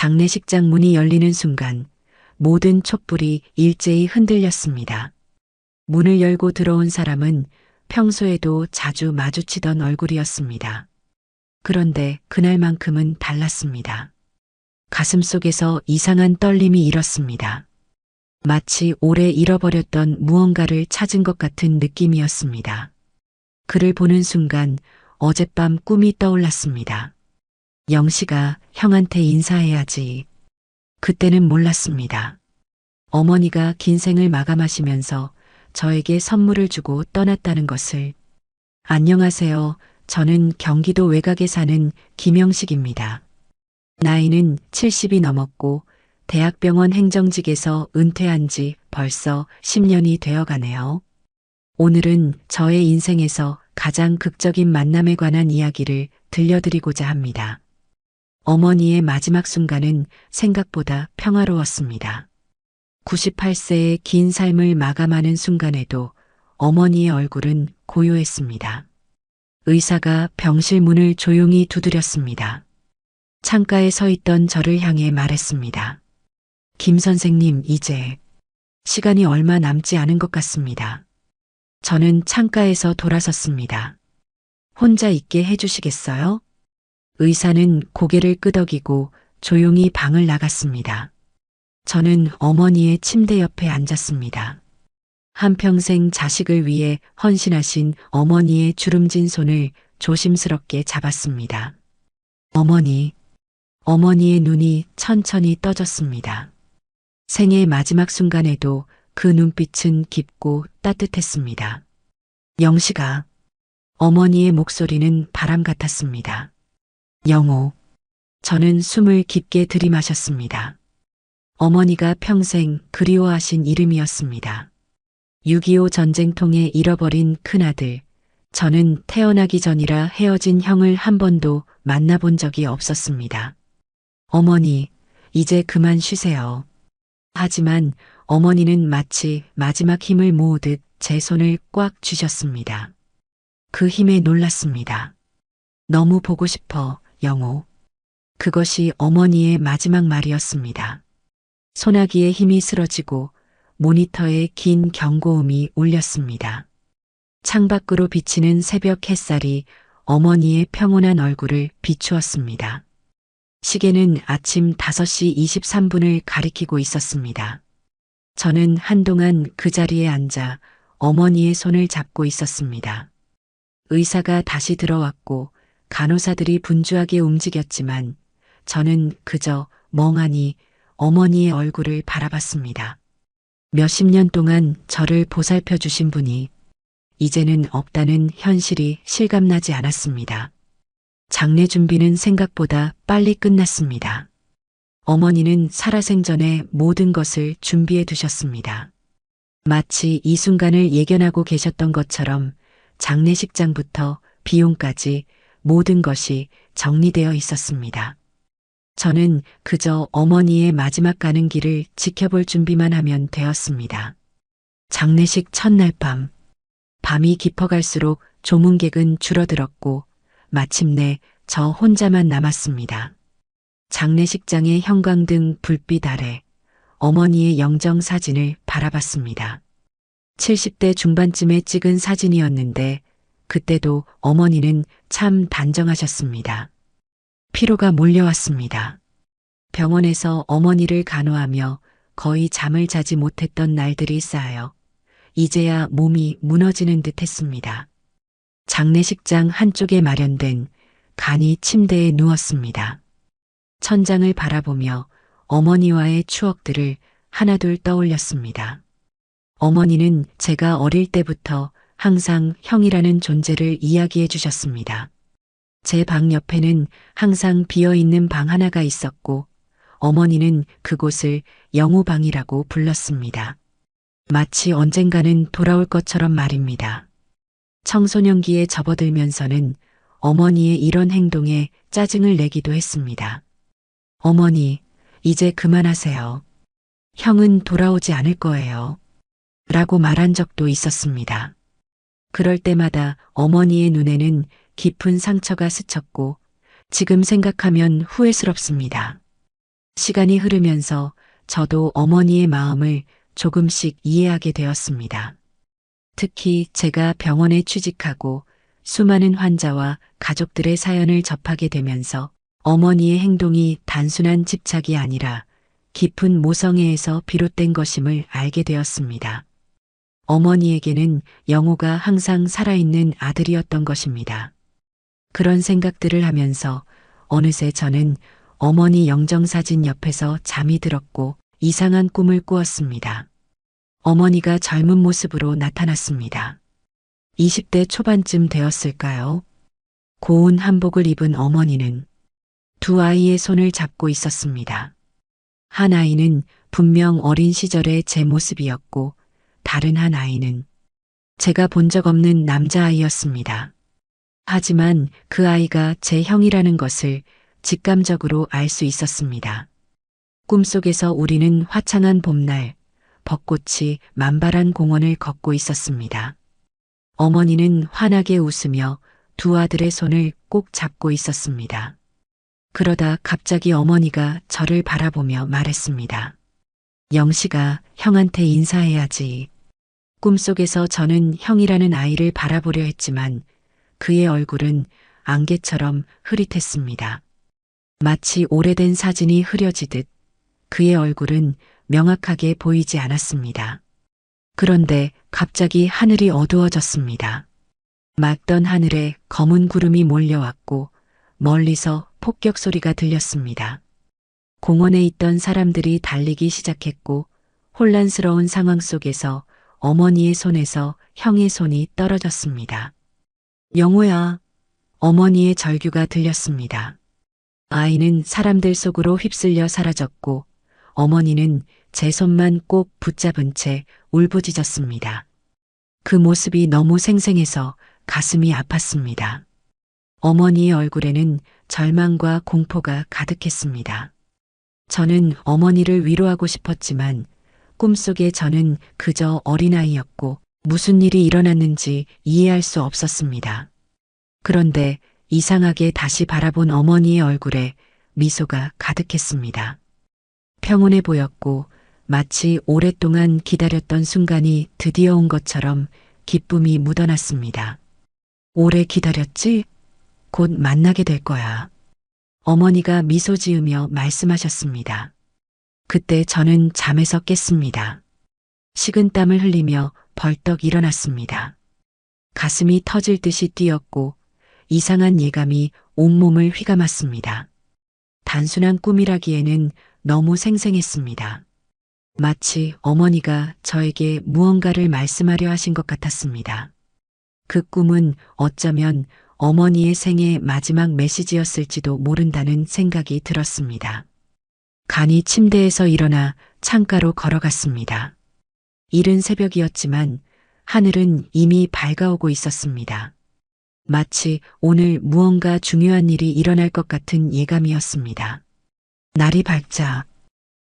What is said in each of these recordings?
장례식장 문이 열리는 순간 모든 촛불이 일제히 흔들렸습니다. 문을 열고 들어온 사람은 평소에도 자주 마주치던 얼굴이었습니다. 그런데 그날만큼은 달랐습니다. 가슴속에서 이상한 떨림이 일었습니다. 마치 오래 잃어버렸던 무언가를 찾은 것 같은 느낌이었습니다. 그를 보는 순간 어젯밤 꿈이 떠올랐습니다. 영씨가 형한테 인사해야지. 그때는 몰랐습니다. 어머니가 긴 생을 마감하시면서 저에게 선물을 주고 떠났다는 것을. 안녕하세요. 저는 경기도 외곽에 사는 김영식입니다. 나이는 70이 넘었고 대학병원 행정직에서 은퇴한 지 벌써 10년이 되어 가네요. 오늘은 저의 인생에서 가장 극적인 만남에 관한 이야기를 들려드리고자 합니다. 어머니의 마지막 순간은 생각보다 평화로웠습니다. 98세의 긴 삶을 마감하는 순간에도 어머니의 얼굴은 고요했습니다. 의사가 병실 문을 조용히 두드렸습니다. 창가에 서 있던 저를 향해 말했습니다. 김 선생님, 이제 시간이 얼마 남지 않은 것 같습니다. 저는 창가에서 돌아섰습니다. 혼자 있게 해주시겠어요? 의사는 고개를 끄덕이고 조용히 방을 나갔습니다. 저는 어머니의 침대 옆에 앉았습니다. 한평생 자식을 위해 헌신하신 어머니의 주름진 손을 조심스럽게 잡았습니다. 어머니의 눈이 천천히 떠졌습니다. 생의 마지막 순간에도 그 눈빛은 깊고 따뜻했습니다. 영식아. 어머니의 목소리는 바람 같았습니다. 영호. 저는 숨을 깊게 들이마셨습니다. 어머니가 평생 그리워하신 이름이었습니다. 6.25 전쟁통에 잃어버린 큰아들. 저는 태어나기 전이라 헤어진 형을 한 번도 만나본 적이 없었습니다. 어머니, 이제 그만 쉬세요. 하지만 어머니는 마치 마지막 힘을 모으듯 제 손을 꽉 쥐셨습니다. 그 힘에 놀랐습니다. 너무 보고 싶어, 영호. 그것이 어머니의 마지막 말이었습니다. 소나기의 힘이 쓰러지고 모니터에 긴 경고음이 울렸습니다. 창밖으로 비치는 새벽 햇살이 어머니의 평온한 얼굴을 비추었습니다. 시계는 아침 5시 23분을 가리키고 있었습니다. 저는 한동안 그 자리에 앉아 어머니의 손을 잡고 있었습니다. 의사가 다시 들어왔고 간호사들이 분주하게 움직였지만 저는 그저 멍하니 어머니의 얼굴을 바라봤습니다. 몇십 년 동안 저를 보살펴 주신 분이 이제는 없다는 현실이 실감나지 않았습니다. 장례 준비는 생각보다 빨리 끝났습니다. 어머니는 살아생전에 모든 것을 준비해 두셨습니다. 마치 이 순간을 예견하고 계셨던 것처럼 장례식장부터 비용까지 모든 것이 정리되어 있었습니다. 저는 그저 어머니의 마지막 가는 길을 지켜볼 준비만 하면 되었습니다. 장례식 첫날 밤이 깊어갈수록 조문객은 줄어들었고 마침내 저 혼자만 남았습니다. 장례식장의 형광등 불빛 아래 어머니의 영정 사진을 바라봤습니다. 70대 중반쯤에 찍은 사진이었는데 그때도 어머니는 참 단정하셨습니다. 피로가 몰려왔습니다. 병원에서 어머니를 간호하며 거의 잠을 자지 못했던 날들이 쌓여 이제야 몸이 무너지는 듯 했습니다. 장례식장 한쪽에 마련된 간이 침대에 누웠습니다. 천장을 바라보며 어머니와의 추억들을 하나둘 떠올렸습니다. 어머니는 제가 어릴 때부터 항상 형이라는 존재를 이야기해 주셨습니다. 제 방 옆에는 항상 비어있는 방 하나가 있었고 어머니는 그곳을 영호방이라고 불렀습니다. 마치 언젠가는 돌아올 것처럼 말입니다. 청소년기에 접어들면서는 어머니의 이런 행동에 짜증을 내기도 했습니다. 어머니, 이제 그만하세요. 형은 돌아오지 않을 거예요. 라고 말한 적도 있었습니다. 그럴 때마다 어머니의 눈에는 깊은 상처가 스쳤고 지금 생각하면 후회스럽습니다. 시간이 흐르면서 저도 어머니의 마음을 조금씩 이해하게 되었습니다. 특히 제가 병원에 취직하고 수많은 환자와 가족들의 사연을 접하게 되면서 어머니의 행동이 단순한 집착이 아니라 깊은 모성애에서 비롯된 것임을 알게 되었습니다. 어머니에게는 영호가 항상 살아있는 아들이었던 것입니다. 그런 생각들을 하면서 어느새 저는 어머니 영정사진 옆에서 잠이 들었고 이상한 꿈을 꾸었습니다. 어머니가 젊은 모습으로 나타났습니다. 20대 초반쯤 되었을까요? 고운 한복을 입은 어머니는 두 아이의 손을 잡고 있었습니다. 한 아이는 분명 어린 시절의 제 모습이었고 다른 한 아이는 제가 본 적 없는 남자아이였습니다. 하지만 그 아이가 제 형이라는 것을 직감적으로 알 수 있었습니다. 꿈속에서 우리는 화창한 봄날, 벚꽃이 만발한 공원을 걷고 있었습니다. 어머니는 환하게 웃으며 두 아들의 손을 꼭 잡고 있었습니다. 그러다 갑자기 어머니가 저를 바라보며 말했습니다. 영식아, 형한테 인사해야지. 꿈속에서 저는 형이라는 아이를 바라보려 했지만 그의 얼굴은 안개처럼 흐릿했습니다. 마치 오래된 사진이 흐려지듯 그의 얼굴은 명확하게 보이지 않았습니다. 그런데 갑자기 하늘이 어두워졌습니다. 맑던 하늘에 검은 구름이 몰려왔고 멀리서 폭격 소리가 들렸습니다. 공원에 있던 사람들이 달리기 시작했고 혼란스러운 상황 속에서 어머니의 손에서 형의 손이 떨어졌습니다. 영호야, 어머니의 절규가 들렸습니다. 아이는 사람들 속으로 휩쓸려 사라졌고 어머니는 제 손만 꼭 붙잡은 채 울부짖었습니다. 그 모습이 너무 생생해서 가슴이 아팠습니다. 어머니의 얼굴에는 절망과 공포가 가득했습니다. 저는 어머니를 위로하고 싶었지만 꿈속에 저는 그저 어린아이였고 무슨 일이 일어났는지 이해할 수 없었습니다. 그런데 이상하게 다시 바라본 어머니의 얼굴에 미소가 가득했습니다. 평온해 보였고 마치 오랫동안 기다렸던 순간이 드디어 온 것처럼 기쁨이 묻어났습니다. 오래 기다렸지? 곧 만나게 될 거야. 어머니가 미소 지으며 말씀하셨습니다. 그때 저는 잠에서 깼습니다. 식은땀을 흘리며 벌떡 일어났습니다. 가슴이 터질 듯이 뛰었고 이상한 예감이 온몸을 휘감았습니다. 단순한 꿈이라기에는 너무 생생했습니다. 마치 어머니가 저에게 무언가를 말씀하려 하신 것 같았습니다. 그 꿈은 어쩌면 어머니의 생애 마지막 메시지였을지도 모른다는 생각이 들었습니다. 간이 침대에서 일어나 창가로 걸어갔습니다. 이른 새벽이었지만 하늘은 이미 밝아오고 있었습니다. 마치 오늘 무언가 중요한 일이 일어날 것 같은 예감이었습니다. 날이 밝자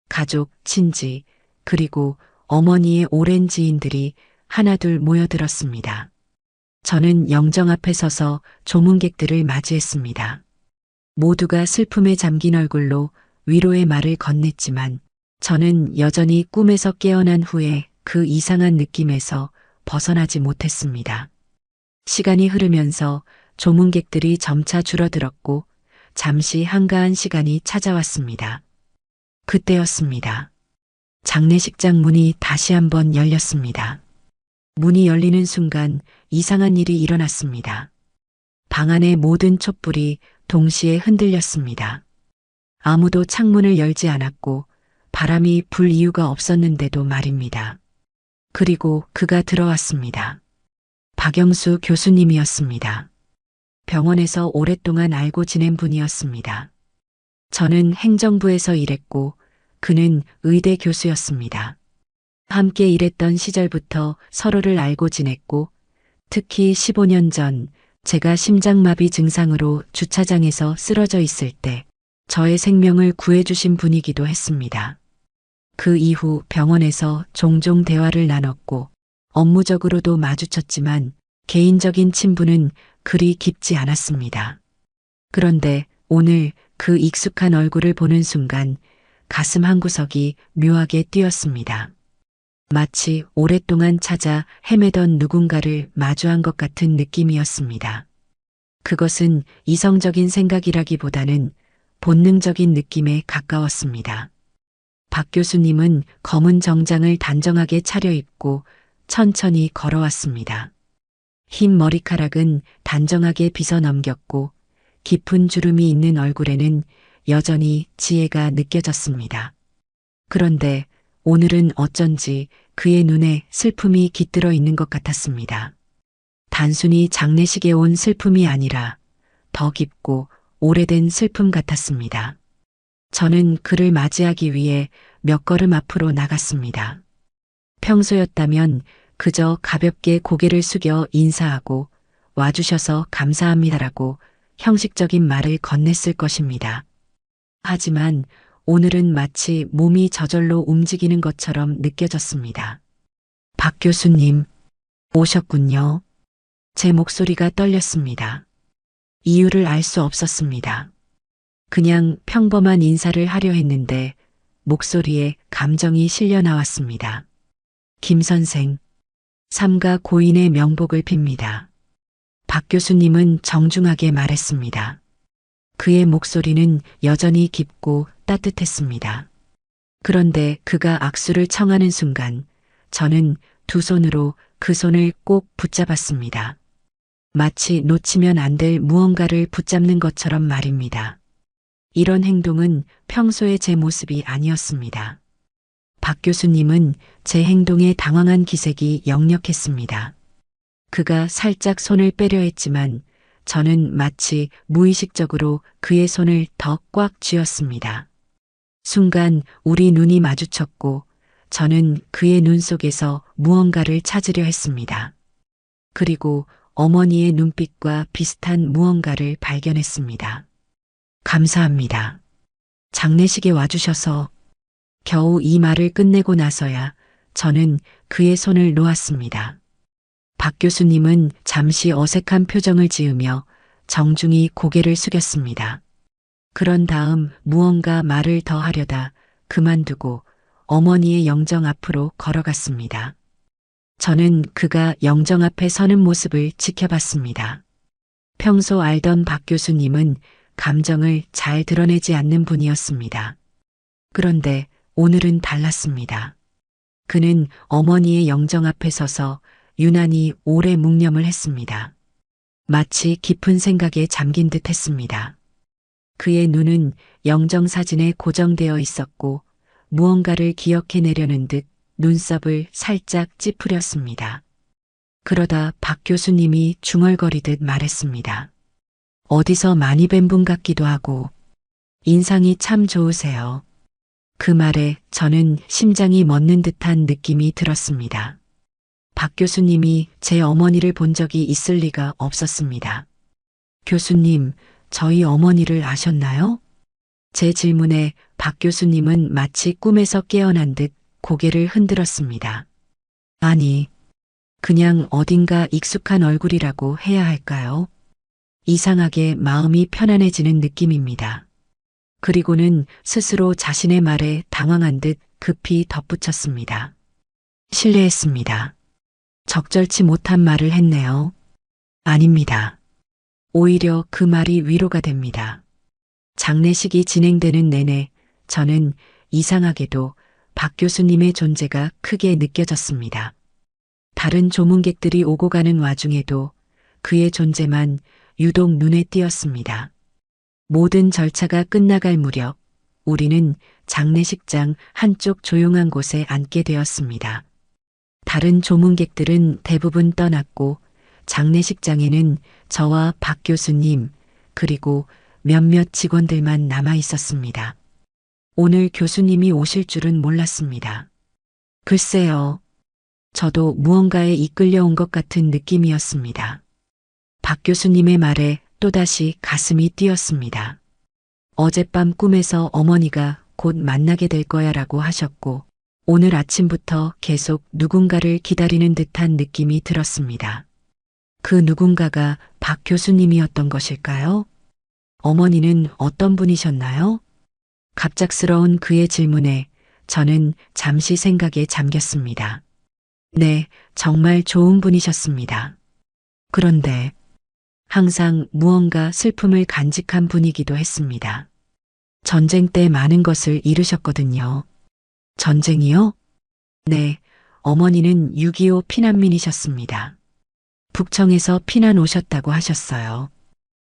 가족, 친지, 그리고 어머니의 오랜 지인들이 하나둘 모여들었습니다. 저는 영정 앞에 서서 조문객들을 맞이했습니다. 모두가 슬픔에 잠긴 얼굴로 위로의 말을 건넸지만 저는 여전히 꿈에서 깨어난 후에 그 이상한 느낌에서 벗어나지 못했습니다. 시간이 흐르면서 조문객들이 점차 줄어들었고 잠시 한가한 시간이 찾아왔습니다. 그때였습니다. 장례식장 문이 다시 한번 열렸습니다. 문이 열리는 순간 이상한 일이 일어났습니다. 방 안의 모든 촛불이 동시에 흔들렸습니다. 아무도 창문을 열지 않았고 바람이 불 이유가 없었는데도 말입니다. 그리고 그가 들어왔습니다. 박영수 교수님이었습니다. 병원에서 오랫동안 알고 지낸 분이었습니다. 저는 행정부에서 일했고 그는 의대 교수였습니다. 함께 일했던 시절부터 서로를 알고 지냈고 특히 15년 전 제가 심장마비 증상으로 주차장에서 쓰러져 있을 때 저의 생명을 구해주신 분이기도 했습니다. 그 이후 병원에서 종종 대화를 나눴고 업무적으로도 마주쳤지만 개인적인 친분은 그리 깊지 않았습니다. 그런데 오늘 그 익숙한 얼굴을 보는 순간 가슴 한구석이 묘하게 뛰었습니다. 마치 오랫동안 찾아 헤매던 누군가를 마주한 것 같은 느낌이었습니다. 그것은 이성적인 생각이라기보다는 본능적인 느낌에 가까웠습니다. 박 교수님은 검은 정장을 단정하게 차려입고 천천히 걸어왔습니다. 흰 머리카락은 단정하게 빗어 넘겼고 깊은 주름이 있는 얼굴에는 여전히 지혜가 느껴졌습니다. 그런데 오늘은 어쩐지 그의 눈에 슬픔이 깃들어 있는 것 같았습니다. 단순히 장례식에 온 슬픔이 아니라 더 깊고 오래된 슬픔 같았습니다. 저는 그를 맞이하기 위해 몇 걸음 앞으로 나갔습니다. 평소였다면 그저 가볍게 고개를 숙여 인사하고 와주셔서 감사합니다라고 형식적인 말을 건넸을 것입니다. 하지만 오늘은 마치 몸이 저절로 움직이는 것처럼 느껴졌습니다. 박 교수님, 오셨군요. 제 목소리가 떨렸습니다. 이유를 알 수 없었습니다. 그냥 평범한 인사를 하려 했는데 목소리에 감정이 실려 나왔습니다. 김 선생, 삼가 고인의 명복을 빕니다. 박 교수님은 정중하게 말했습니다. 그의 목소리는 여전히 깊고 따뜻했습니다. 그런데 그가 악수를 청하는 순간 저는 두 손으로 그 손을 꼭 붙잡았습니다. 마치 놓치면 안 될 무언가를 붙잡는 것처럼 말입니다. 이런 행동은 평소의 제 모습이 아니었습니다. 박 교수님은 제 행동에 당황한 기색이 역력했습니다. 그가 살짝 손을 빼려 했지만 저는 마치 무의식적으로 그의 손을 더 꽉 쥐었습니다. 순간 우리 눈이 마주쳤고 저는 그의 눈 속에서 무언가를 찾으려 했습니다. 그리고 어머니의 눈빛과 비슷한 무언가를 발견했습니다. 감사합니다. 장례식에 와주셔서 겨우 이 말을 끝내고 나서야 저는 그의 손을 놓았습니다. 박 교수님은 잠시 어색한 표정을 지으며 정중히 고개를 숙였습니다. 그런 다음 무언가 말을 더 하려다 그만두고 어머니의 영정 앞으로 걸어갔습니다. 저는 그가 영정 앞에 서는 모습을 지켜봤습니다. 평소 알던 박 교수님은 감정을 잘 드러내지 않는 분이었습니다. 그런데 오늘은 달랐습니다. 그는 어머니의 영정 앞에 서서 유난히 오래 묵념을 했습니다. 마치 깊은 생각에 잠긴 듯 했습니다. 그의 눈은 영정 사진에 고정되어 있었고 무언가를 기억해내려는 듯 눈썹을 살짝 찌푸렸습니다. 그러다 박 교수님이 중얼거리듯 말했습니다. 어디서 많이 뵌 분 같기도 하고 인상이 참 좋으세요. 그 말에 저는 심장이 멎는 듯한 느낌이 들었습니다. 박 교수님이 제 어머니를 본 적이 있을 리가 없었습니다. 교수님, 저희 어머니를 아셨나요? 제 질문에 박 교수님은 마치 꿈에서 깨어난 듯 고개를 흔들었습니다. 아니, 그냥 어딘가 익숙한 얼굴이라고 해야 할까요? 이상하게 마음이 편안해지는 느낌입니다. 그리고는 스스로 자신의 말에 당황한 듯 급히 덧붙였습니다. 실례했습니다. 적절치 못한 말을 했네요. 아닙니다. 오히려 그 말이 위로가 됩니다. 장례식이 진행되는 내내 저는 이상하게도 박 교수님의 존재가 크게 느껴졌습니다. 다른 조문객들이 오고 가는 와중에도 그의 존재만 유독 눈에 띄었습니다. 모든 절차가 끝나갈 무렵 우리는 장례식장 한쪽 조용한 곳에 앉게 되었습니다. 다른 조문객들은 대부분 떠났고 장례식장에는 저와 박 교수님 그리고 몇몇 직원들만 남아 있었습니다. 오늘 교수님이 오실 줄은 몰랐습니다. 글쎄요. 저도 무언가에 이끌려온 것 같은 느낌이었습니다. 박 교수님의 말에 또다시 가슴이 뛰었습니다. 어젯밤 꿈에서 어머니가 곧 만나게 될 거야라고 하셨고 오늘 아침부터 계속 누군가를 기다리는 듯한 느낌이 들었습니다. 그 누군가가 박 교수님이었던 것일까요? 어머니는 어떤 분이셨나요? 갑작스러운 그의 질문에 저는 잠시 생각에 잠겼습니다. 네, 정말 좋은 분이셨습니다. 그런데 항상 무언가 슬픔을 간직한 분이기도 했습니다. 전쟁 때 많은 것을 잃으셨거든요. 전쟁이요? 네, 어머니는 6.25 피난민이셨습니다. 북청에서 피난 오셨다고 하셨어요.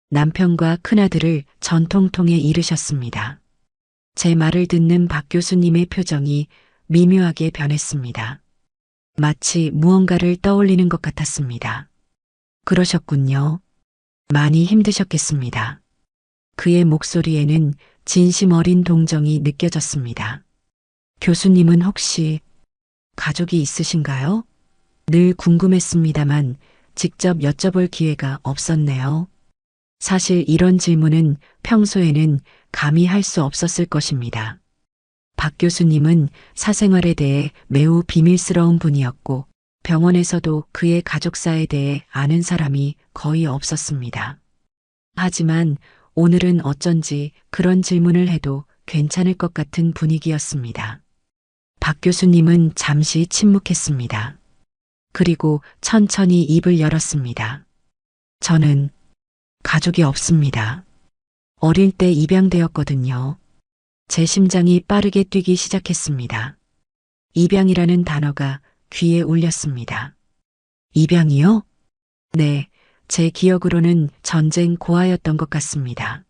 남편과 큰아들을 전통통에 잃으셨습니다. 제 말을 듣는 박 교수님의 표정이 미묘하게 변했습니다. 마치 무언가를 떠올리는 것 같았습니다. 그러셨군요. 많이 힘드셨겠습니다. 그의 목소리에는 진심 어린 동정이 느껴졌습니다. 교수님은 혹시 가족이 있으신가요? 늘 궁금했습니다만 직접 여쭤볼 기회가 없었네요. 사실 이런 질문은 평소에는 감히 할 수 없었을 것입니다. 박 교수님은 사생활에 대해 매우 비밀스러운 분이었고 병원에서도 그의 가족사에 대해 아는 사람이 거의 없었습니다. 하지만 오늘은 어쩐지 그런 질문을 해도 괜찮을 것 같은 분위기였습니다. 박 교수님은 잠시 침묵했습니다. 그리고 천천히 입을 열었습니다. 저는 가족이 없습니다. 어릴 때 입양되었거든요. 제 심장이 빠르게 뛰기 시작했습니다. 입양이라는 단어가 귀에 울렸습니다. 입양이요? 네, 제 기억으로는 전쟁 고아였던 것 같습니다.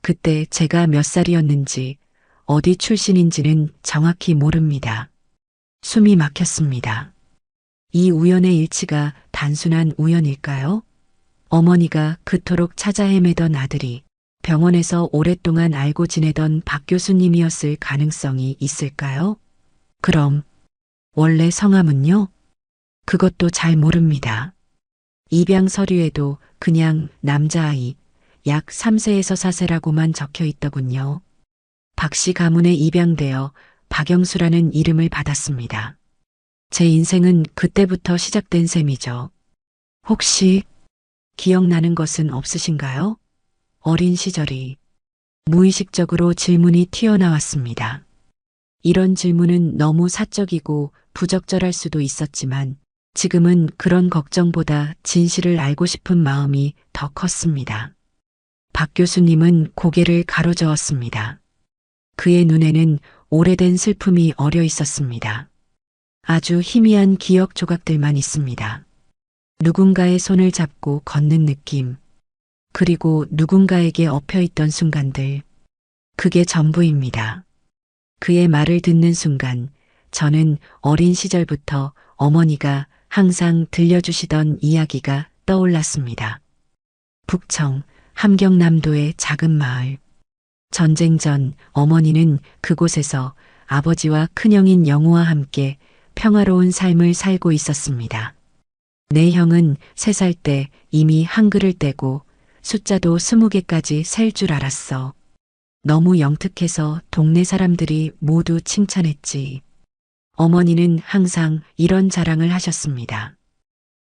그때 제가 몇 살이었는지 어디 출신인지는 정확히 모릅니다. 숨이 막혔습니다. 이 우연의 일치가 단순한 우연일까요? 어머니가 그토록 찾아 헤매던 아들이 병원에서 오랫동안 알고 지내던 박 교수님이었을 가능성이 있을까요? 그럼 원래 성함은요? 그것도 잘 모릅니다. 입양 서류에도 그냥 남자아이 약 3세에서 4세라고만 적혀 있더군요. 박 씨 가문에 입양되어 박영수라는 이름을 받았습니다. 제 인생은 그때부터 시작된 셈이죠. 혹시 기억나는 것은 없으신가요? 어린 시절이 무의식적으로 질문이 튀어나왔습니다. 이런 질문은 너무 사적이고 부적절할 수도 있었지만 지금은 그런 걱정보다 진실을 알고 싶은 마음이 더 컸습니다. 박 교수님은 고개를 가로저었습니다. 그의 눈에는 오래된 슬픔이 어려 있었습니다. 아주 희미한 기억 조각들만 있습니다. 누군가의 손을 잡고 걷는 느낌, 그리고 누군가에게 엎혀있던 순간들, 그게 전부입니다. 그의 말을 듣는 순간 저는 어린 시절부터 어머니가 항상 들려주시던 이야기가 떠올랐습니다. 북청 함경남도의 작은 마을. 전쟁 전 어머니는 그곳에서 아버지와 큰형인 영우와 함께 평화로운 삶을 살고 있었습니다. 내 형은 3살 때 이미 한글을 떼고 숫자도 20개까지 셀 줄 알았어. 너무 영특해서 동네 사람들이 모두 칭찬했지. 어머니는 항상 이런 자랑을 하셨습니다.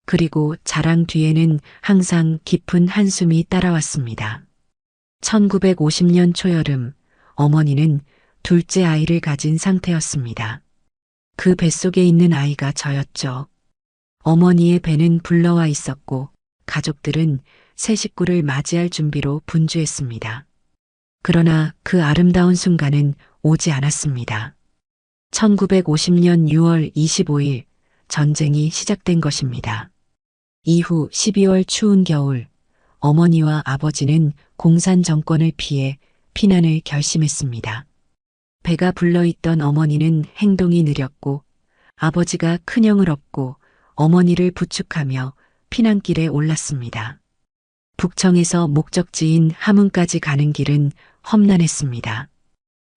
그리고 자랑 뒤에는 항상 깊은 한숨이 따라왔습니다. 1950년 초여름, 어머니는 둘째 아이를 가진 상태였습니다. 그 뱃속에 있는 아이가 저였죠. 어머니의 배는 불러와 있었고 가족들은 새 식구를 맞이할 준비로 분주했습니다. 그러나 그 아름다운 순간은 오지 않았습니다. 1950년 6월 25일 전쟁이 시작된 것입니다. 이후 12월 추운 겨울 어머니와 아버지는 공산 정권을 피해 피난을 결심했습니다. 배가 불러있던 어머니는 행동이 느렸고 아버지가 큰형을 업고 어머니를 부축하며 피난길에 올랐습니다. 북청에서 목적지인 함흥까지 가는 길은 험난했습니다.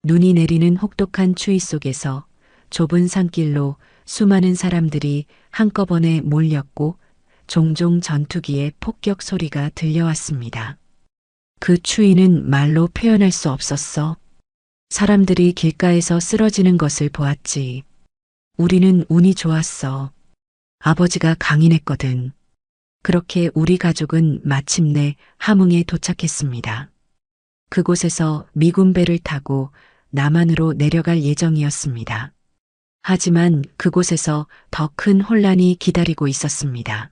눈이 내리는 혹독한 추위 속에서 좁은 산길로 수많은 사람들이 한꺼번에 몰렸고 종종 전투기의 폭격 소리가 들려왔습니다. 그 추위는 말로 표현할 수 없었어. 사람들이 길가에서 쓰러지는 것을 보았지. 우리는 운이 좋았어. 아버지가 강인했거든. 그렇게 우리 가족은 마침내 함흥에 도착했습니다. 그곳에서 미군 배를 타고 남한으로 내려갈 예정이었습니다. 하지만 그곳에서 더 큰 혼란이 기다리고 있었습니다.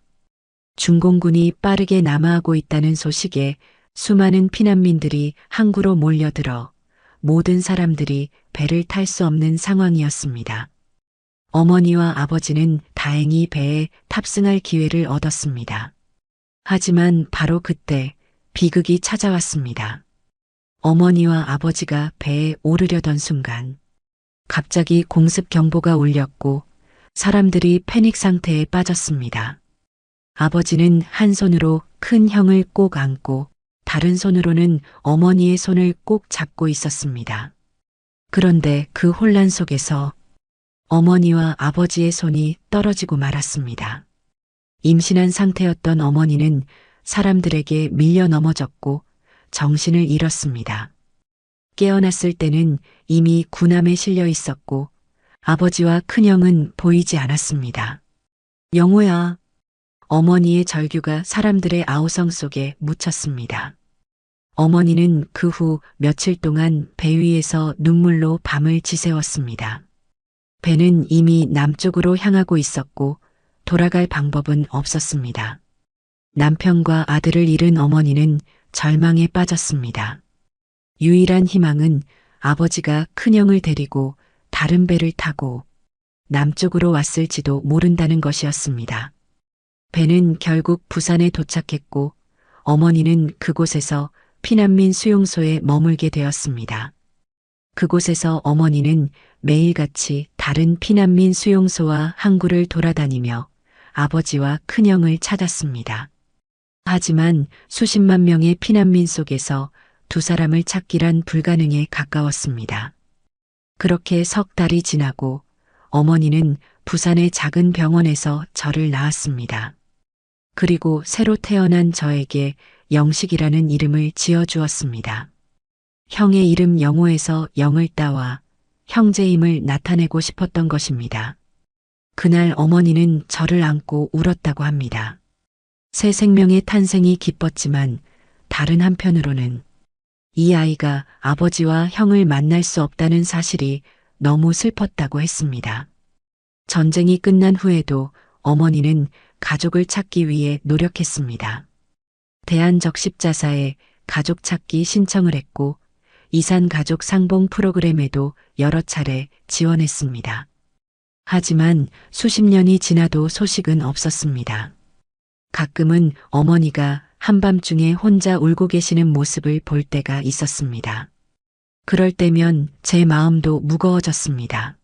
중공군이 빠르게 남하하고 있다는 소식에 수많은 피난민들이 항구로 몰려들어 모든 사람들이 배를 탈 수 없는 상황이었습니다. 어머니와 아버지는 다행히 배에 탑승할 기회를 얻었습니다. 하지만 바로 그때 비극이 찾아왔습니다. 어머니와 아버지가 배에 오르려던 순간 갑자기 공습 경보가 울렸고 사람들이 패닉 상태에 빠졌습니다. 아버지는 한 손으로 큰 형을 꼭 안고 다른 손으로는 어머니의 손을 꼭 잡고 있었습니다. 그런데 그 혼란 속에서 어머니와 아버지의 손이 떨어지고 말았습니다. 임신한 상태였던 어머니는 사람들에게 밀려 넘어졌고 정신을 잃었습니다. 깨어났을 때는 이미 군함에 실려 있었고 아버지와 큰형은 보이지 않았습니다. 영호야. 어머니의 절규가 사람들의 아우성 속에 묻혔습니다. 어머니는 그 후 며칠 동안 배 위에서 눈물로 밤을 지새웠습니다. 배는 이미 남쪽으로 향하고 있었고 돌아갈 방법은 없었습니다. 남편과 아들을 잃은 어머니는 절망에 빠졌습니다. 유일한 희망은 아버지가 큰형을 데리고 다른 배를 타고 남쪽으로 왔을지도 모른다는 것이었습니다. 배는 결국 부산에 도착했고 어머니는 그곳에서 피난민 수용소에 머물게 되었습니다. 그곳에서 어머니는 매일같이 다른 피난민 수용소와 항구를 돌아다니며 아버지와 큰형을 찾았습니다. 하지만 수십만 명의 피난민 속에서 두 사람을 찾기란 불가능에 가까웠습니다. 그렇게 석 달이 지나고 어머니는 부산의 작은 병원에서 저를 낳았습니다. 그리고 새로 태어난 저에게 영식이라는 이름을 지어주었습니다. 형의 이름 영호에서 영을 따와 형제임을 나타내고 싶었던 것입니다. 그날 어머니는 저를 안고 울었다고 합니다. 새 생명의 탄생이 기뻤지만 다른 한편으로는 이 아이가 아버지와 형을 만날 수 없다는 사실이 너무 슬펐다고 했습니다. 전쟁이 끝난 후에도 어머니는 가족을 찾기 위해 노력했습니다. 대한적십자사에 가족 찾기 신청을 했고 이산 가족 상봉 프로그램에도 여러 차례 지원했습니다. 하지만 수십 년이 지나도 소식은 없었습니다. 가끔은 어머니가 한밤중에 혼자 울고 계시는 모습을 볼 때가 있었습니다. 그럴 때면 제 마음도 무거워졌습니다.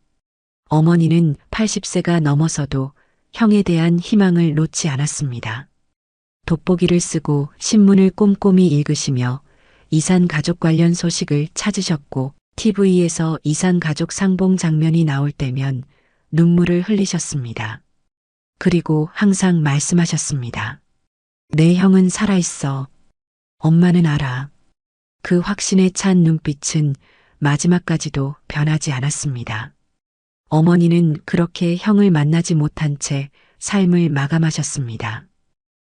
어머니는 80세가 넘어서도 형에 대한 희망을 놓지 않았습니다. 돋보기를 쓰고 신문을 꼼꼼히 읽으시며 이산 가족 관련 소식을 찾으셨고 TV에서 이산 가족 상봉 장면이 나올 때면 눈물을 흘리셨습니다. 그리고 항상 말씀하셨습니다. 내 형은 살아있어. 엄마는 알아. 그 확신에 찬 눈빛은 마지막까지도 변하지 않았습니다. 어머니는 그렇게 형을 만나지 못한 채 삶을 마감하셨습니다.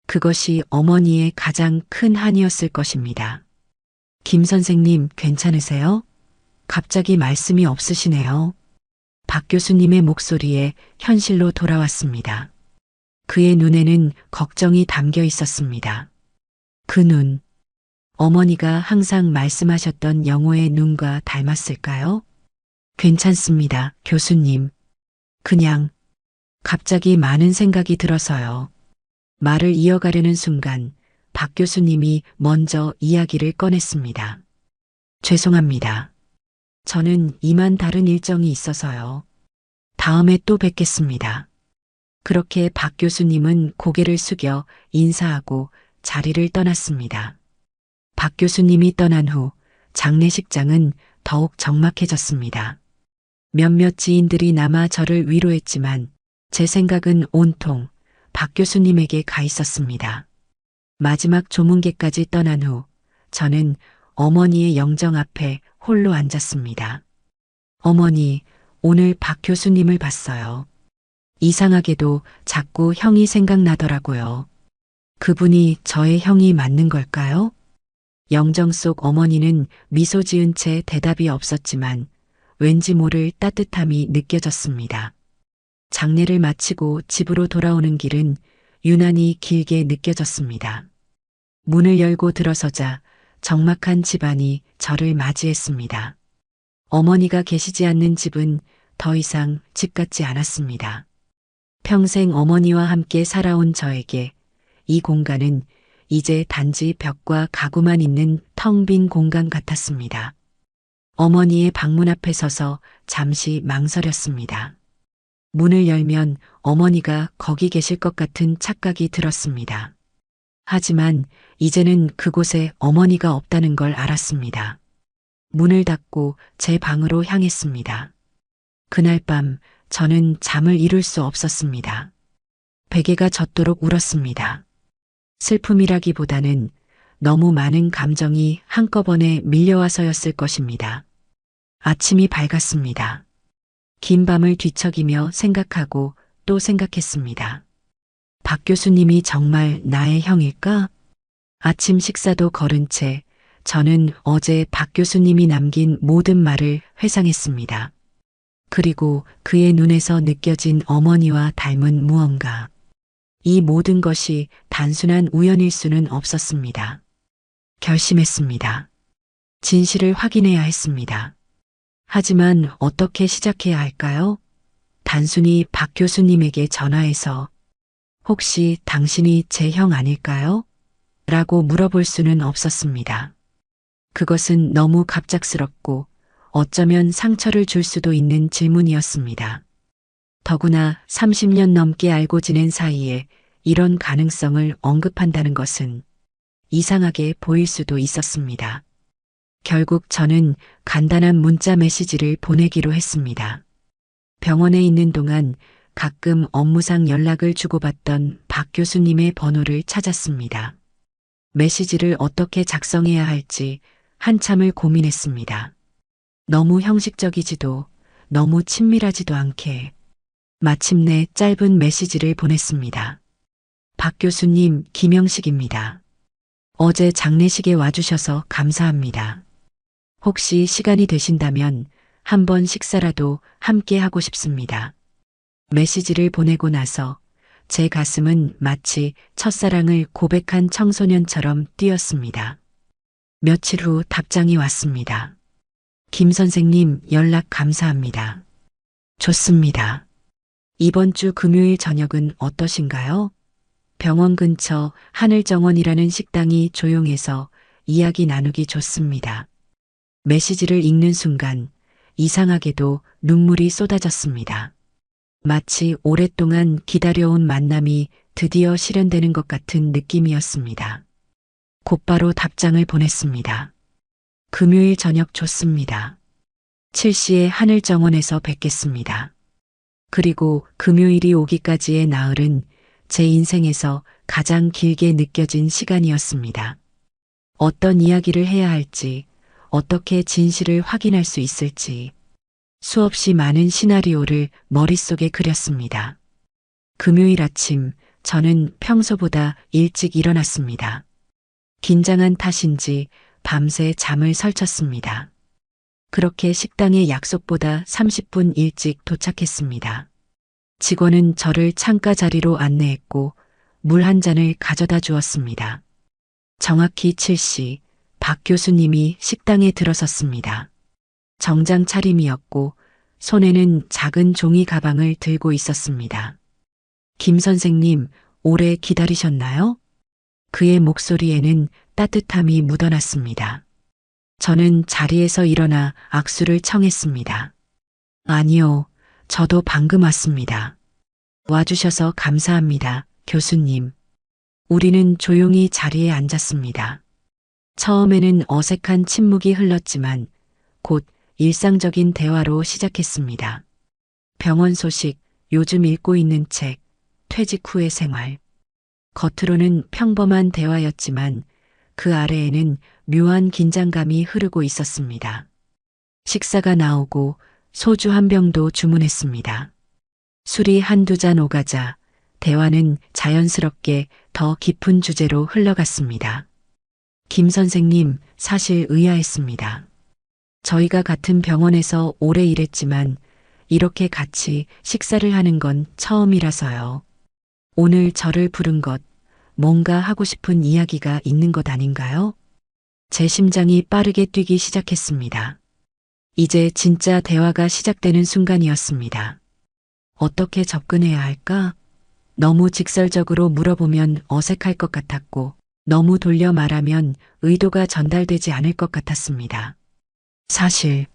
그것이 어머니의 가장 큰 한이었을 것입니다. 김 선생님 괜찮으세요? 갑자기 말씀이 없으시네요. 박 교수님의 목소리에 현실로 돌아왔습니다. 그의 눈에는 걱정이 담겨 있었습니다. 그 눈, 어머니가 항상 말씀하셨던 영호의 눈과 닮았을까요? 괜찮습니다, 교수님. 그냥 갑자기 많은 생각이 들어서요. 말을 이어가려는 순간 박 교수님이 먼저 이야기를 꺼냈습니다. 죄송합니다. 저는 이만 다른 일정이 있어서요. 다음에 또 뵙겠습니다. 그렇게 박 교수님은 고개를 숙여 인사하고 자리를 떠났습니다. 박 교수님이 떠난 후 장례식장은 더욱 적막해졌습니다. 몇몇 지인들이 남아 저를 위로했지만 제 생각은 온통 박 교수님에게 가 있었습니다. 마지막 조문객까지 떠난 후 저는 어머니의 영정 앞에 홀로 앉았습니다. 어머니, 오늘 박 교수님을 봤어요. 이상하게도 자꾸 형이 생각나더라고요. 그분이 저의 형이 맞는 걸까요? 영정 속 어머니는 미소 지은 채 대답이 없었지만 왠지 모를 따뜻함이 느껴졌습니다. 장례를 마치고 집으로 돌아오는 길은 유난히 길게 느껴졌습니다. 문을 열고 들어서자 적막한 집안이 저를 맞이했습니다. 어머니가 계시지 않는 집은 더 이상 집 같지 않았습니다. 평생 어머니와 함께 살아온 저에게 이 공간은 이제 단지 벽과 가구만 있는 텅 빈 공간 같았습니다. 어머니의 방문 앞에 서서 잠시 망설였습니다. 문을 열면 어머니가 거기 계실 것 같은 착각이 들었습니다. 하지만 이제는 그곳에 어머니가 없다는 걸 알았습니다. 문을 닫고 제 방으로 향했습니다. 그날 밤 저는 잠을 이룰 수 없었습니다. 베개가 젖도록 울었습니다. 슬픔이라기보다는 너무 많은 감정이 한꺼번에 밀려와서였을 것입니다. 아침이 밝았습니다. 긴 밤을 뒤척이며 생각하고 또 생각했습니다. 박 교수님이 정말 나의 형일까? 아침 식사도 거른 채 저는 어제 박 교수님이 남긴 모든 말을 회상했습니다. 그리고 그의 눈에서 느껴진 어머니와 닮은 무언가. 이 모든 것이 단순한 우연일 수는 없었습니다. 결심했습니다. 진실을 확인해야 했습니다. 하지만 어떻게 시작해야 할까요? 단순히 박 교수님에게 전화해서 혹시 당신이 제 형 아닐까요? 라고 물어볼 수는 없었습니다. 그것은 너무 갑작스럽고 어쩌면 상처를 줄 수도 있는 질문이었습니다. 더구나 30년 넘게 알고 지낸 사이에 이런 가능성을 언급한다는 것은 이상하게 보일 수도 있었습니다. 결국 저는 간단한 문자 메시지를 보내기로 했습니다. 병원에 있는 동안 가끔 업무상 연락을 주고받던 박 교수님의 번호를 찾았습니다. 메시지를 어떻게 작성해야 할지 한참을 고민했습니다. 너무 형식적이지도 너무 친밀하지도 않게 마침내 짧은 메시지를 보냈습니다. 박 교수님, 김영식입니다. 어제 장례식에 와주셔서 감사합니다. 혹시 시간이 되신다면 한번 식사라도 함께 하고 싶습니다. 메시지를 보내고 나서 제 가슴은 마치 첫사랑을 고백한 청소년처럼 뛰었습니다. 며칠 후 답장이 왔습니다. 김 선생님, 연락 감사합니다. 좋습니다. 이번 주 금요일 저녁은 어떠신가요? 병원 근처 하늘정원이라는 식당이 조용해서 이야기 나누기 좋습니다. 메시지를 읽는 순간 이상하게도 눈물이 쏟아졌습니다. 마치 오랫동안 기다려온 만남이 드디어 실현되는 것 같은 느낌이었습니다. 곧바로 답장을 보냈습니다. 금요일 저녁 좋습니다. 7시에 하늘정원에서 뵙겠습니다. 그리고 금요일이 오기까지의 나흘은 제 인생에서 가장 길게 느껴진 시간이었습니다. 어떤 이야기를 해야 할지, 어떻게 진실을 확인할 수 있을지 수없이 많은 시나리오를 머릿속에 그렸습니다. 금요일 아침 저는 평소보다 일찍 일어났습니다. 긴장한 탓인지 밤새 잠을 설쳤습니다. 그렇게 식당에 약속보다 30분 일찍 도착했습니다. 직원은 저를 창가 자리로 안내했고 물 한 잔을 가져다 주었습니다. 정확히 7시 박 교수님이 식당에 들어섰습니다. 정장 차림이었고 손에는 작은 종이 가방을 들고 있었습니다. 김 선생님, 오래 기다리셨나요? 그의 목소리에는 따뜻함이 묻어났습니다. 저는 자리에서 일어나 악수를 청했습니다. 아니요, 저도 방금 왔습니다. 와주셔서 감사합니다, 교수님. 우리는 조용히 자리에 앉았습니다. 처음에는 어색한 침묵이 흘렀지만 곧 일상적인 대화로 시작했습니다. 병원 소식, 요즘 읽고 있는 책, 퇴직 후의 생활. 겉으로는 평범한 대화였지만 그 아래에는 묘한 긴장감이 흐르고 있었습니다. 식사가 나오고 소주 한 병도 주문했습니다. 술이 한두 잔 오가자 대화는 자연스럽게 더 깊은 주제로 흘러갔습니다. 김 선생님, 사실 의아했습니다. 저희가 같은 병원에서 오래 일했지만 이렇게 같이 식사를 하는 건 처음이라서요. 오늘 저를 부른 것, 뭔가 하고 싶은 이야기가 있는 것 아닌가요? 제 심장이 빠르게 뛰기 시작했습니다. 이제 진짜 대화가 시작되는 순간이었습니다. 어떻게 접근해야 할까? 너무 직설적으로 물어보면 어색할 것 같았고, 너무 돌려 말하면 의도가 전달되지 않을 것 같았습니다. 사실,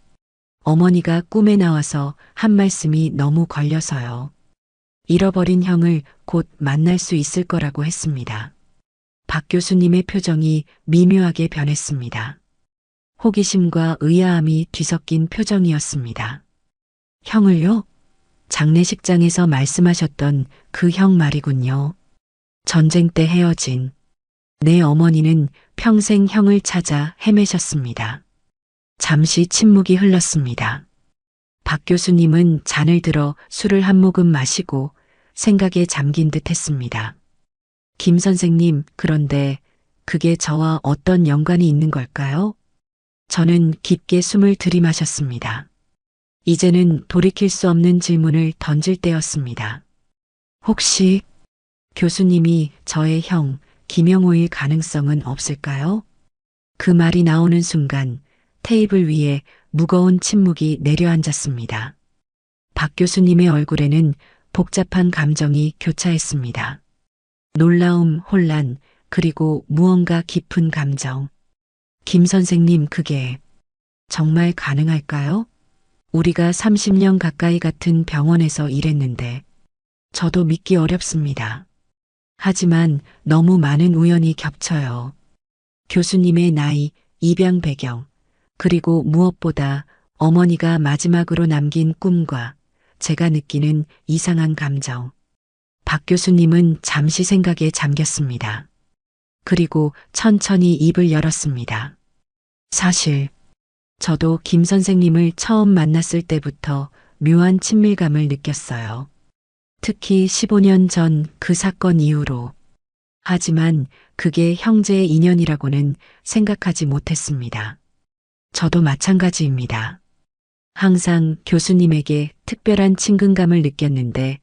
어머니가 꿈에 나와서 한 말씀이 너무 걸려서요. 잃어버린 형을 곧 만날 수 있을 거라고 했습니다. 박 교수님의 표정이 미묘하게 변했습니다. 호기심과 의아함이 뒤섞인 표정이었습니다. 형을요? 장례식장에서 말씀하셨던 그 형 말이군요. 전쟁 때 헤어진 내 어머니는 평생 형을 찾아 헤매셨습니다. 잠시 침묵이 흘렀습니다. 박 교수님은 잔을 들어 술을 한 모금 마시고 생각에 잠긴 듯 했습니다. 김 선생님, 그런데 그게 저와 어떤 연관이 있는 걸까요? 저는 깊게 숨을 들이마셨습니다. 이제는 돌이킬 수 없는 질문을 던질 때였습니다. 혹시 교수님이 저의 형, 김영호일 가능성은 없을까요? 그 말이 나오는 순간 테이블 위에 무거운 침묵이 내려앉았습니다. 박 교수님의 얼굴에는 복잡한 감정이 교차했습니다. 놀라움, 혼란, 그리고 무언가 깊은 감정. 김 선생님, 그게 정말 가능할까요? 우리가 30년 가까이 같은 병원에서 일했는데 저도 믿기 어렵습니다. 하지만 너무 많은 우연이 겹쳐요. 교수님의 나이, 입양 배경, 그리고 무엇보다 어머니가 마지막으로 남긴 꿈과 제가 느끼는 이상한 감정. 박 교수님은 잠시 생각에 잠겼습니다. 그리고 천천히 입을 열었습니다. 사실 저도 김 선생님을 처음 만났을 때부터 묘한 친밀감을 느꼈어요. 특히 15년 전 그 사건 이후로. 하지만 그게 형제의 인연이라고는 생각하지 못했습니다. 저도 마찬가지입니다. 항상 교수님에게 특별한 친근감을 느꼈는데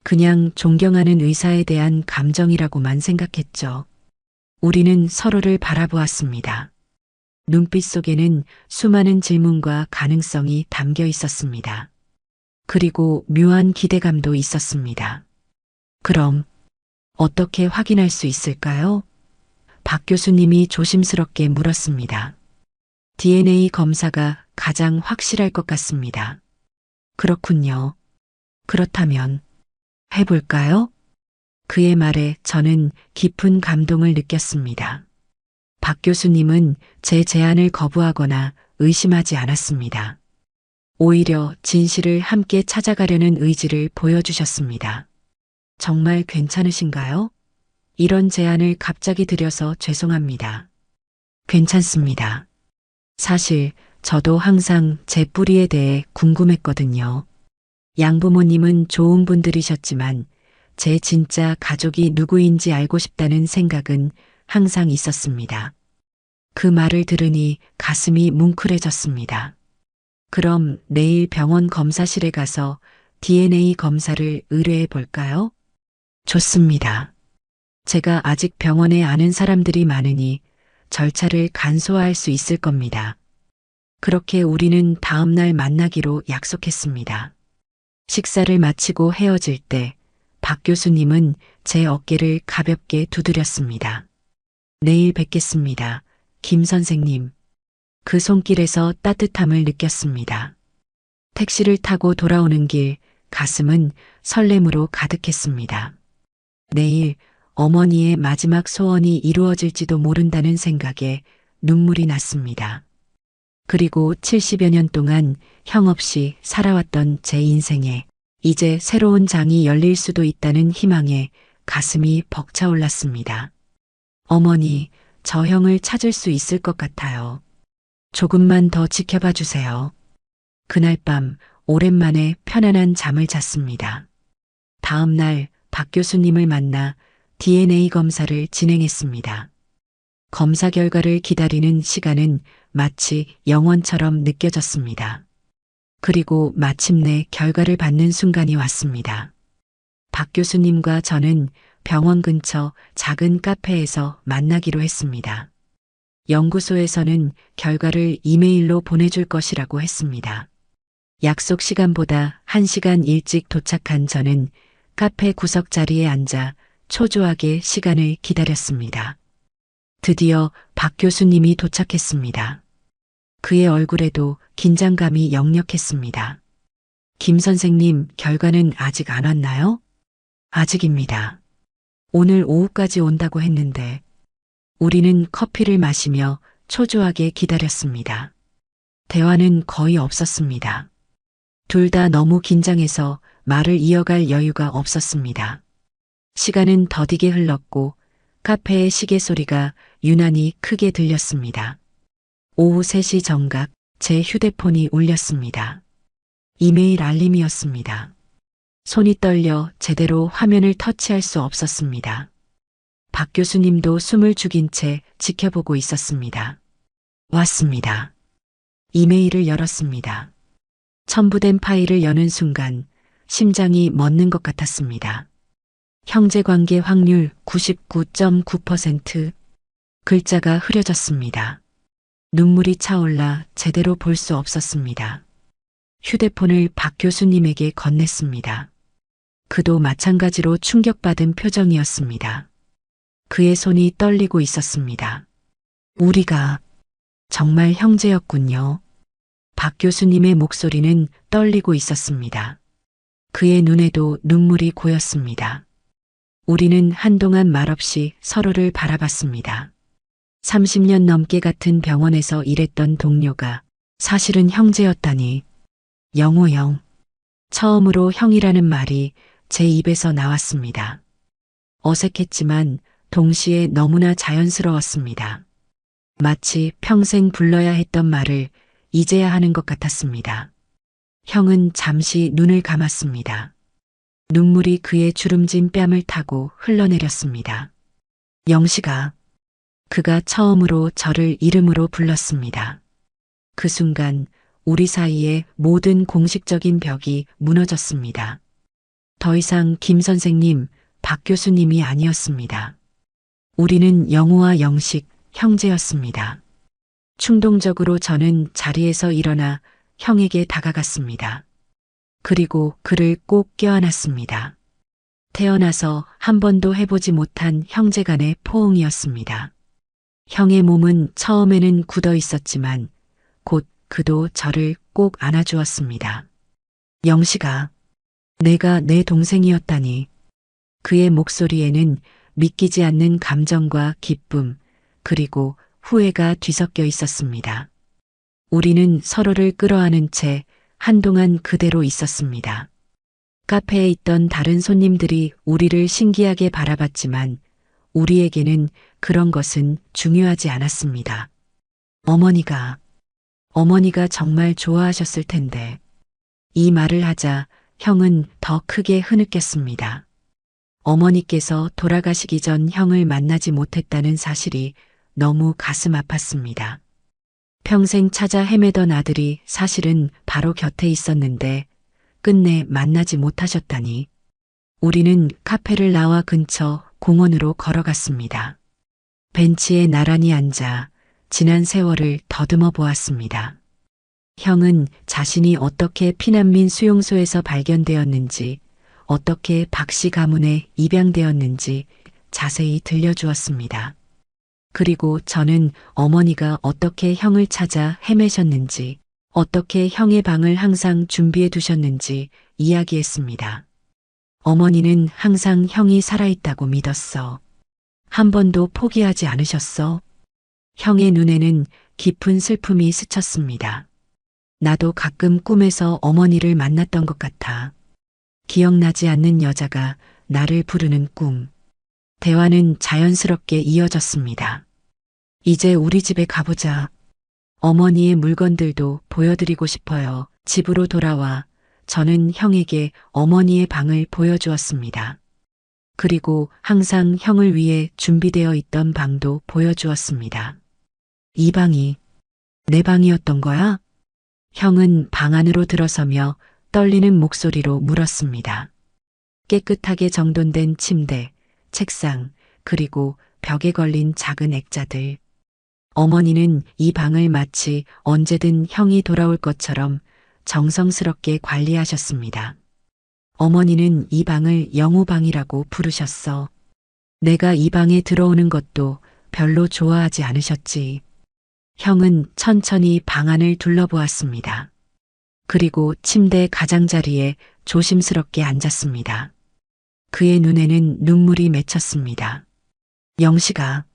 그냥 존경하는 의사에 대한 감정이라고만 생각했죠. 우리는 서로를 바라보았습니다. 눈빛 속에는 수많은 질문과 가능성이 담겨 있었습니다. 그리고 묘한 기대감도 있었습니다. 그럼 어떻게 확인할 수 있을까요? 박 교수님이 조심스럽게 물었습니다. DNA 검사가 가장 확실할 것 같습니다. 그렇군요. 그렇다면 해볼까요? 그의 말에 저는 깊은 감동을 느꼈습니다. 박 교수님은 제 제안을 거부하거나 의심하지 않았습니다. 오히려 진실을 함께 찾아가려는 의지를 보여주셨습니다. 정말 괜찮으신가요? 이런 제안을 갑자기 드려서 죄송합니다. 괜찮습니다. 사실 저도 항상 제 뿌리에 대해 궁금했거든요. 양부모님은 좋은 분들이셨지만 제 진짜 가족이 누구인지 알고 싶다는 생각은 항상 있었습니다. 그 말을 들으니 가슴이 뭉클해졌습니다. 그럼 내일 병원 검사실에 가서 DNA 검사를 의뢰해 볼까요? 좋습니다. 제가 아직 병원에 아는 사람들이 많으니 절차를 간소화할 수 있을 겁니다. 그렇게 우리는 다음 날 만나기로 약속했습니다. 식사를 마치고 헤어질 때 박 교수님은 제 어깨를 가볍게 두드렸습니다. 내일 뵙겠습니다. 김 선생님. 그 손길에서 따뜻함을 느꼈습니다. 택시를 타고 돌아오는 길, 가슴은 설렘으로 가득했습니다. 내일 어머니의 마지막 소원이 이루어질지도 모른다는 생각에 눈물이 났습니다. 그리고 70여 년 동안 형 없이 살아왔던 제 인생에 이제 새로운 장이 열릴 수도 있다는 희망에 가슴이 벅차올랐습니다. 어머니, 저 형을 찾을 수 있을 것 같아요. 조금만 더 지켜봐 주세요. 그날 밤 오랜만에 편안한 잠을 잤습니다. 다음 날 박 교수님을 만나 DNA 검사를 진행했습니다. 검사 결과를 기다리는 시간은 마치 영원처럼 느껴졌습니다. 그리고 마침내 결과를 받는 순간이 왔습니다. 박 교수님과 저는 병원 근처 작은 카페에서 만나기로 했습니다. 연구소에서는 결과를 이메일로 보내줄 것이라고 했습니다. 약속 시간보다 1시간 일찍 도착한 저는 카페 구석 자리에 앉아 초조하게 시간을 기다렸습니다. 드디어 박 교수님이 도착했습니다. 그의 얼굴에도 긴장감이 역력했습니다. 김 선생님, 결과는 아직 안 왔나요? 아직입니다. 오늘 오후까지 온다고 했는데. 우리는 커피를 마시며 초조하게 기다렸습니다. 대화는 거의 없었습니다. 둘 다 너무 긴장해서 말을 이어갈 여유가 없었습니다. 시간은 더디게 흘렀고 카페의 시계 소리가 유난히 크게 들렸습니다. 오후 3시 정각 제 휴대폰이 울렸습니다. 이메일 알림이었습니다. 손이 떨려 제대로 화면을 터치할 수 없었습니다. 박 교수님도 숨을 죽인 채 지켜보고 있었습니다. 왔습니다. 이메일을 열었습니다. 첨부된 파일을 여는 순간 심장이 멎는 것 같았습니다. 형제관계 확률 99.9%. 글자가 흐려졌습니다. 눈물이 차올라 제대로 볼 수 없었습니다. 휴대폰을 박 교수님에게 건넸습니다. 그도 마찬가지로 충격받은 표정이었습니다. 그의 손이 떨리고 있었습니다. 우리가 정말 형제였군요. 박 교수님의 목소리는 떨리고 있었습니다. 그의 눈에도 눈물이 고였습니다. 우리는 한동안 말없이 서로를 바라봤습니다. 30년 넘게 같은 병원에서 일했던 동료가 사실은 형제였다니. 영호 형. 처음으로 형이라는 말이 제 입에서 나왔습니다. 어색했지만 동시에 너무나 자연스러웠습니다. 마치 평생 불러야 했던 말을 이제야 하는 것 같았습니다. 형은 잠시 눈을 감았습니다. 눈물이 그의 주름진 뺨을 타고 흘러내렸습니다. 영식아. 그가 처음으로 저를 이름으로 불렀습니다. 그 순간 우리 사이의 모든 공식적인 벽이 무너졌습니다. 더 이상 김 선생님, 박 교수님이 아니었습니다. 우리는 영호와 영식, 형제였습니다. 충동적으로 저는 자리에서 일어나 형에게 다가갔습니다. 그리고 그를 꼭 껴안았습니다. 태어나서 한 번도 해보지 못한 형제간의 포옹이었습니다. 형의 몸은 처음에는 굳어 있었지만 곧 그도 저를 꼭 안아주었습니다. 영식아, 내가 내 동생이었다니. 그의 목소리에는 믿기지 않는 감정과 기쁨, 그리고 후회가 뒤섞여 있었습니다. 우리는 서로를 끌어안은 채 한동안 그대로 있었습니다. 카페에 있던 다른 손님들이 우리를 신기하게 바라봤지만 우리에게는 그런 것은 중요하지 않았습니다. 어머니가 정말 좋아하셨을 텐데. 이 말을 하자 형은 더 크게 흐느꼈습니다. 어머니께서 돌아가시기 전 형을 만나지 못했다는 사실이 너무 가슴 아팠습니다. 평생 찾아 헤매던 아들이 사실은 바로 곁에 있었는데 끝내 만나지 못하셨다니. 우리는 카페를 나와 근처 공원으로 걸어갔습니다. 벤치에 나란히 앉아 지난 세월을 더듬어 보았습니다. 형은 자신이 어떻게 피난민 수용소에서 발견되었는지, 어떻게 박씨 가문에 입양되었는지 자세히 들려주었습니다. 그리고 저는 어머니가 어떻게 형을 찾아 헤매셨는지, 어떻게 형의 방을 항상 준비해 두셨는지 이야기했습니다. 어머니는 항상 형이 살아있다고 믿었어. 한 번도 포기하지 않으셨어. 형의 눈에는 깊은 슬픔이 스쳤습니다. 나도 가끔 꿈에서 어머니를 만났던 것 같아. 기억나지 않는 여자가 나를 부르는 꿈. 대화는 자연스럽게 이어졌습니다. 이제 우리 집에 가보자. 어머니의 물건들도 보여드리고 싶어요. 집으로 돌아와 저는 형에게 어머니의 방을 보여주었습니다. 그리고 항상 형을 위해 준비되어 있던 방도 보여주었습니다. 이 방이 내 방이었던 거야? 형은 방 안으로 들어서며 떨리는 목소리로 물었습니다. 깨끗하게 정돈된 침대, 책상, 그리고 벽에 걸린 작은 액자들. 어머니는 이 방을 마치 언제든 형이 돌아올 것처럼 정성스럽게 관리하셨습니다. 어머니는 이 방을 영호방이라고 부르셨어. 내가 이 방에 들어오는 것도 별로 좋아하지 않으셨지. 형은 천천히 방 안을 둘러보았습니다. 그리고 침대 가장자리에 조심스럽게 앉았습니다. 그의 눈에는 눈물이 맺혔습니다. 영식아,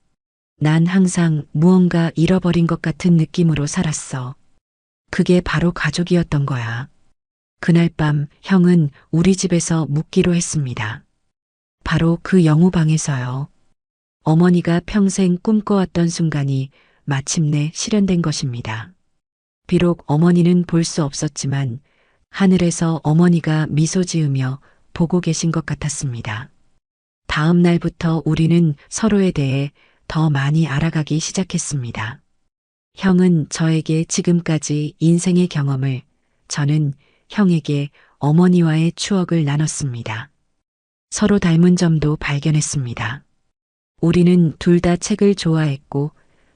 난 항상 무언가 잃어버린 것 같은 느낌으로 살았어. 그게 바로 가족이었던 거야. 그날 밤 형은 우리 집에서 묵기로 했습니다. 바로 그 영호방에서요. 어머니가 평생 꿈꿔왔던 순간이 마침내 실현된 것입니다. 비록 어머니는 볼 수 없었지만 하늘에서 어머니가 미소 지으며 보고 계신 것 같았습니다. 다음 날부터 우리는 서로에 대해 더 많이 알아가기 시작했습니다. 형은 저에게 지금까지 인생의 경험을, 저는 형에게 어머니와의 추억을 나눴습니다. 서로 닮은 점도 발견했습니다. 우리는 둘 다 책을 좋아했고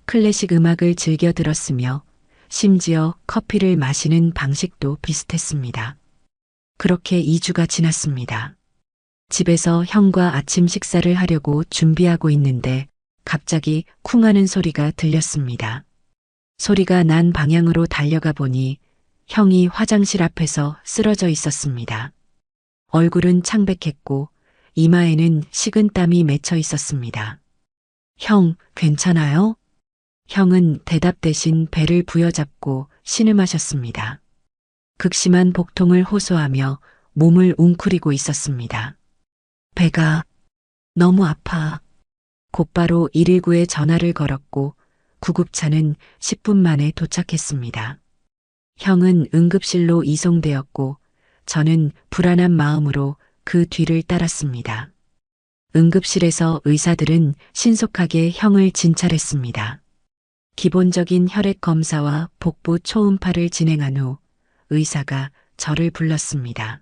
클래식 음악을 즐겨 들었으며 심지어 커피를 마시는 방식도 비슷했습니다. 그렇게 2주가 지났습니다. 집에서 형과 아침 식사를 하려고 준비하고 있는데 갑자기 쿵 하는 소리가 들렸습니다. 소리가 난 방향으로 달려가 보니 형이 화장실 앞에서 쓰러져 있었습니다. 얼굴은 창백했고 이마에는 식은 땀이 맺혀 있었습니다. 형, 괜찮아요? 형은 대답 대신 배를 부여잡고 신음하셨습니다. 극심한 복통을 호소하며 몸을 웅크리고 있었습니다. 배가 너무 아파. 곧바로 119에 전화를 걸었고 구급차는 10분 만에 도착했습니다. 형은 응급실로 이송되었고 저는 불안한 마음으로 그 뒤를 따랐습니다. 응급실에서 의사들은 신속하게 형을 진찰했습니다. 기본적인 혈액 검사와 복부 초음파를 진행한 후 의사가 저를 불렀습니다.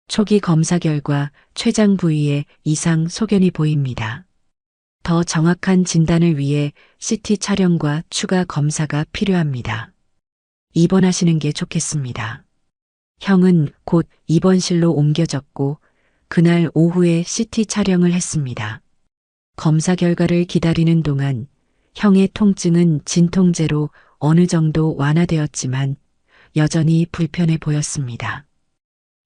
초기 검사 결과 췌장 부위에 이상 소견이 보입니다. 더 정확한 진단을 위해 CT 촬영과 추가 검사가 필요합니다. 입원하시는 게 좋겠습니다. 형은 곧 입원실로 옮겨졌고 그날 오후에 CT 촬영을 했습니다. 검사 결과를 기다리는 동안 형의 통증은 진통제로 어느 정도 완화되었지만 여전히 불편해 보였습니다.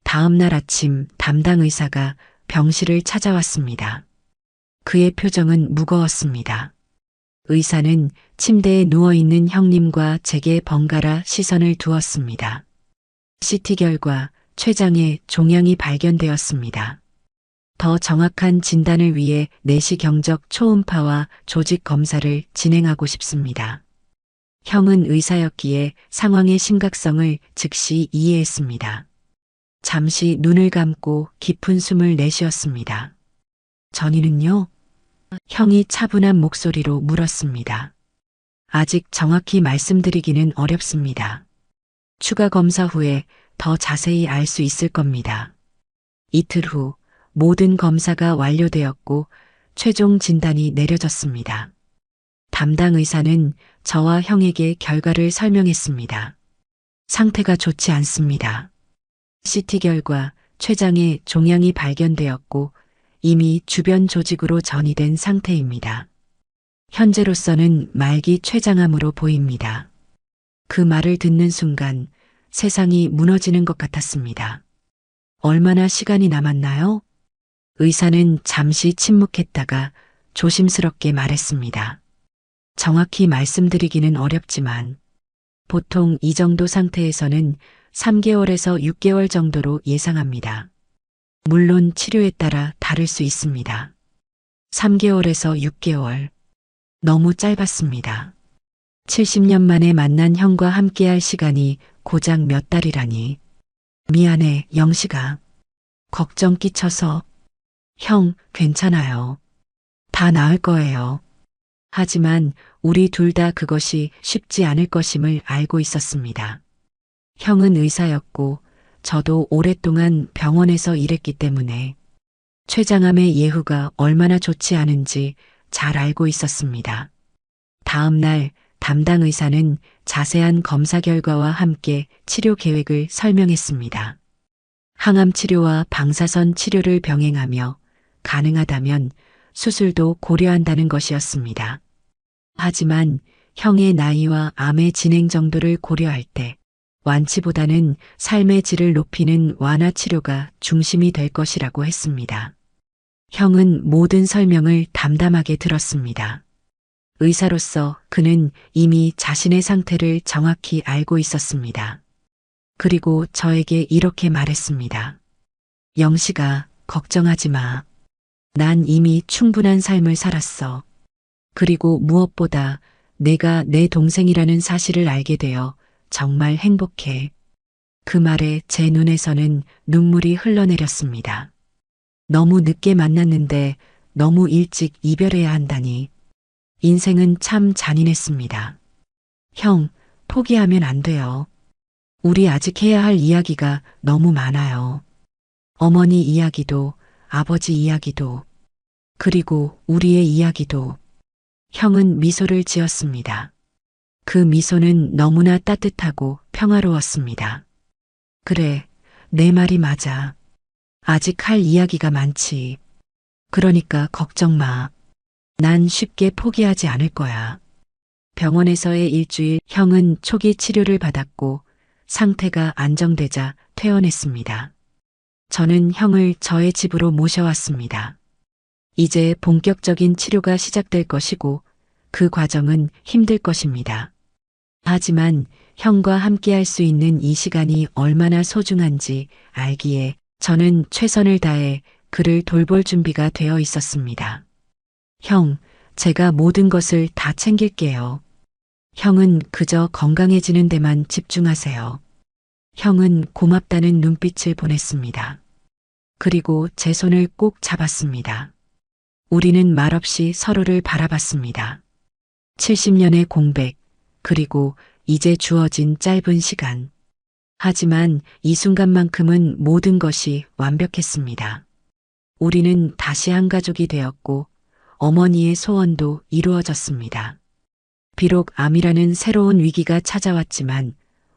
다음 날 아침 담당 의사가 병실을 찾아왔습니다. 그의 표정은 무거웠습니다. 의사는 침대에 누워있는 형님과 제게 번갈아 시선을 두었습니다. CT 결과 췌장에 종양이 발견되었습니다. 더 정확한 진단을 위해 내시경적 초음파와 조직 검사를 진행하고 싶습니다. 형은 의사였기에 상황의 심각성을 즉시 이해했습니다. 잠시 눈을 감고 깊은 숨을 내쉬었습니다. 전이는요? 형이 차분한 목소리로 물었습니다. 아직 정확히 말씀드리기는 어렵습니다. 추가 검사 후에 더 자세히 알 수 있을 겁니다. 이틀 후 모든 검사가 완료되었고 최종 진단이 내려졌습니다. 담당 의사는 저와 형에게 결과를 설명했습니다. 상태가 좋지 않습니다. CT 결과 췌장에 종양이 발견되었고 이미 주변 조직으로 전이된 상태입니다. 현재로서는 말기 췌장암으로 보입니다. 그 말을 듣는 순간 세상이 무너지는 것 같았습니다. 얼마나 시간이 남았나요? 의사는 잠시 침묵했다가 조심스럽게 말했습니다. 정확히 말씀드리기는 어렵지만 보통 이 정도 상태에서는 3개월에서 6개월 정도로 예상합니다. 물론 치료에 따라 다를 수 있습니다. 3개월에서 6개월. 너무 짧았습니다. 70년 만에 만난 형과 함께할 시간이 고작 몇 달이라니. 미안해, 영식아. 걱정 끼쳐서. 형, 괜찮아요. 다 나을 거예요. 하지만 우리 둘 다 그것이 쉽지 않을 것임을 알고 있었습니다. 형은 의사였고 저도 오랫동안 병원에서 일했기 때문에 췌장암의 예후가 얼마나 좋지 않은지 잘 알고 있었습니다. 다음 날 담당 의사는 자세한 검사 결과와 함께 치료 계획을 설명했습니다. 항암 치료와 방사선 치료를 병행하며 가능하다면 수술도 고려한다는 것이었습니다. 하지만 형의 나이와 암의 진행 정도를 고려할 때 완치보다는 삶의 질을 높이는 완화 치료가 중심이 될 것이라고 했습니다. 형은 모든 설명을 담담하게 들었습니다. 의사로서 그는 이미 자신의 상태를 정확히 알고 있었습니다. 그리고 저에게 이렇게 말했습니다. 영식아, 걱정하지 마. 난 이미 충분한 삶을 살았어. 그리고 무엇보다 내가 내 동생이라는 사실을 알게 되어 정말 행복해. 그 말에 제 눈에서는 눈물이 흘러내렸습니다. 너무 늦게 만났는데 너무 일찍 이별해야 한다니. 인생은 참 잔인했습니다. 형, 포기하면 안 돼요. 우리 아직 해야 할 이야기가 너무 많아요. 어머니 이야기도, 아버지 이야기도, 그리고 우리의 이야기도. 형은 미소를 지었습니다. 그 미소는 너무나 따뜻하고 평화로웠습니다. 그래, 내 말이 맞아. 아직 할 이야기가 많지. 그러니까 걱정 마. 난 쉽게 포기하지 않을 거야. 병원에서의 일주일, 형은 초기 치료를 받았고 상태가 안정되자 퇴원했습니다. 저는 형을 저의 집으로 모셔왔습니다. 이제 본격적인 치료가 시작될 것이고 그 과정은 힘들 것입니다. 하지만 형과 함께할 수 있는 이 시간이 얼마나 소중한지 알기에 저는 최선을 다해 그를 돌볼 준비가 되어 있었습니다. 형, 제가 모든 것을 다 챙길게요. 형은 그저 건강해지는 데만 집중하세요. 형은 고맙다는 눈빛을 보냈습니다. 그리고 제 손을 꼭 잡았습니다. 우리는 말없이 서로를 바라봤습니다. 70년의 공백, 그리고 이제 주어진 짧은 시간. 하지만 이 순간만큼은 모든 것이 완벽했습니다. 우리는 다시 한 가족이 되었고 어머니의 소원도 이루어졌습니다. 비록 암이라는 새로운 위기가 찾아왔지만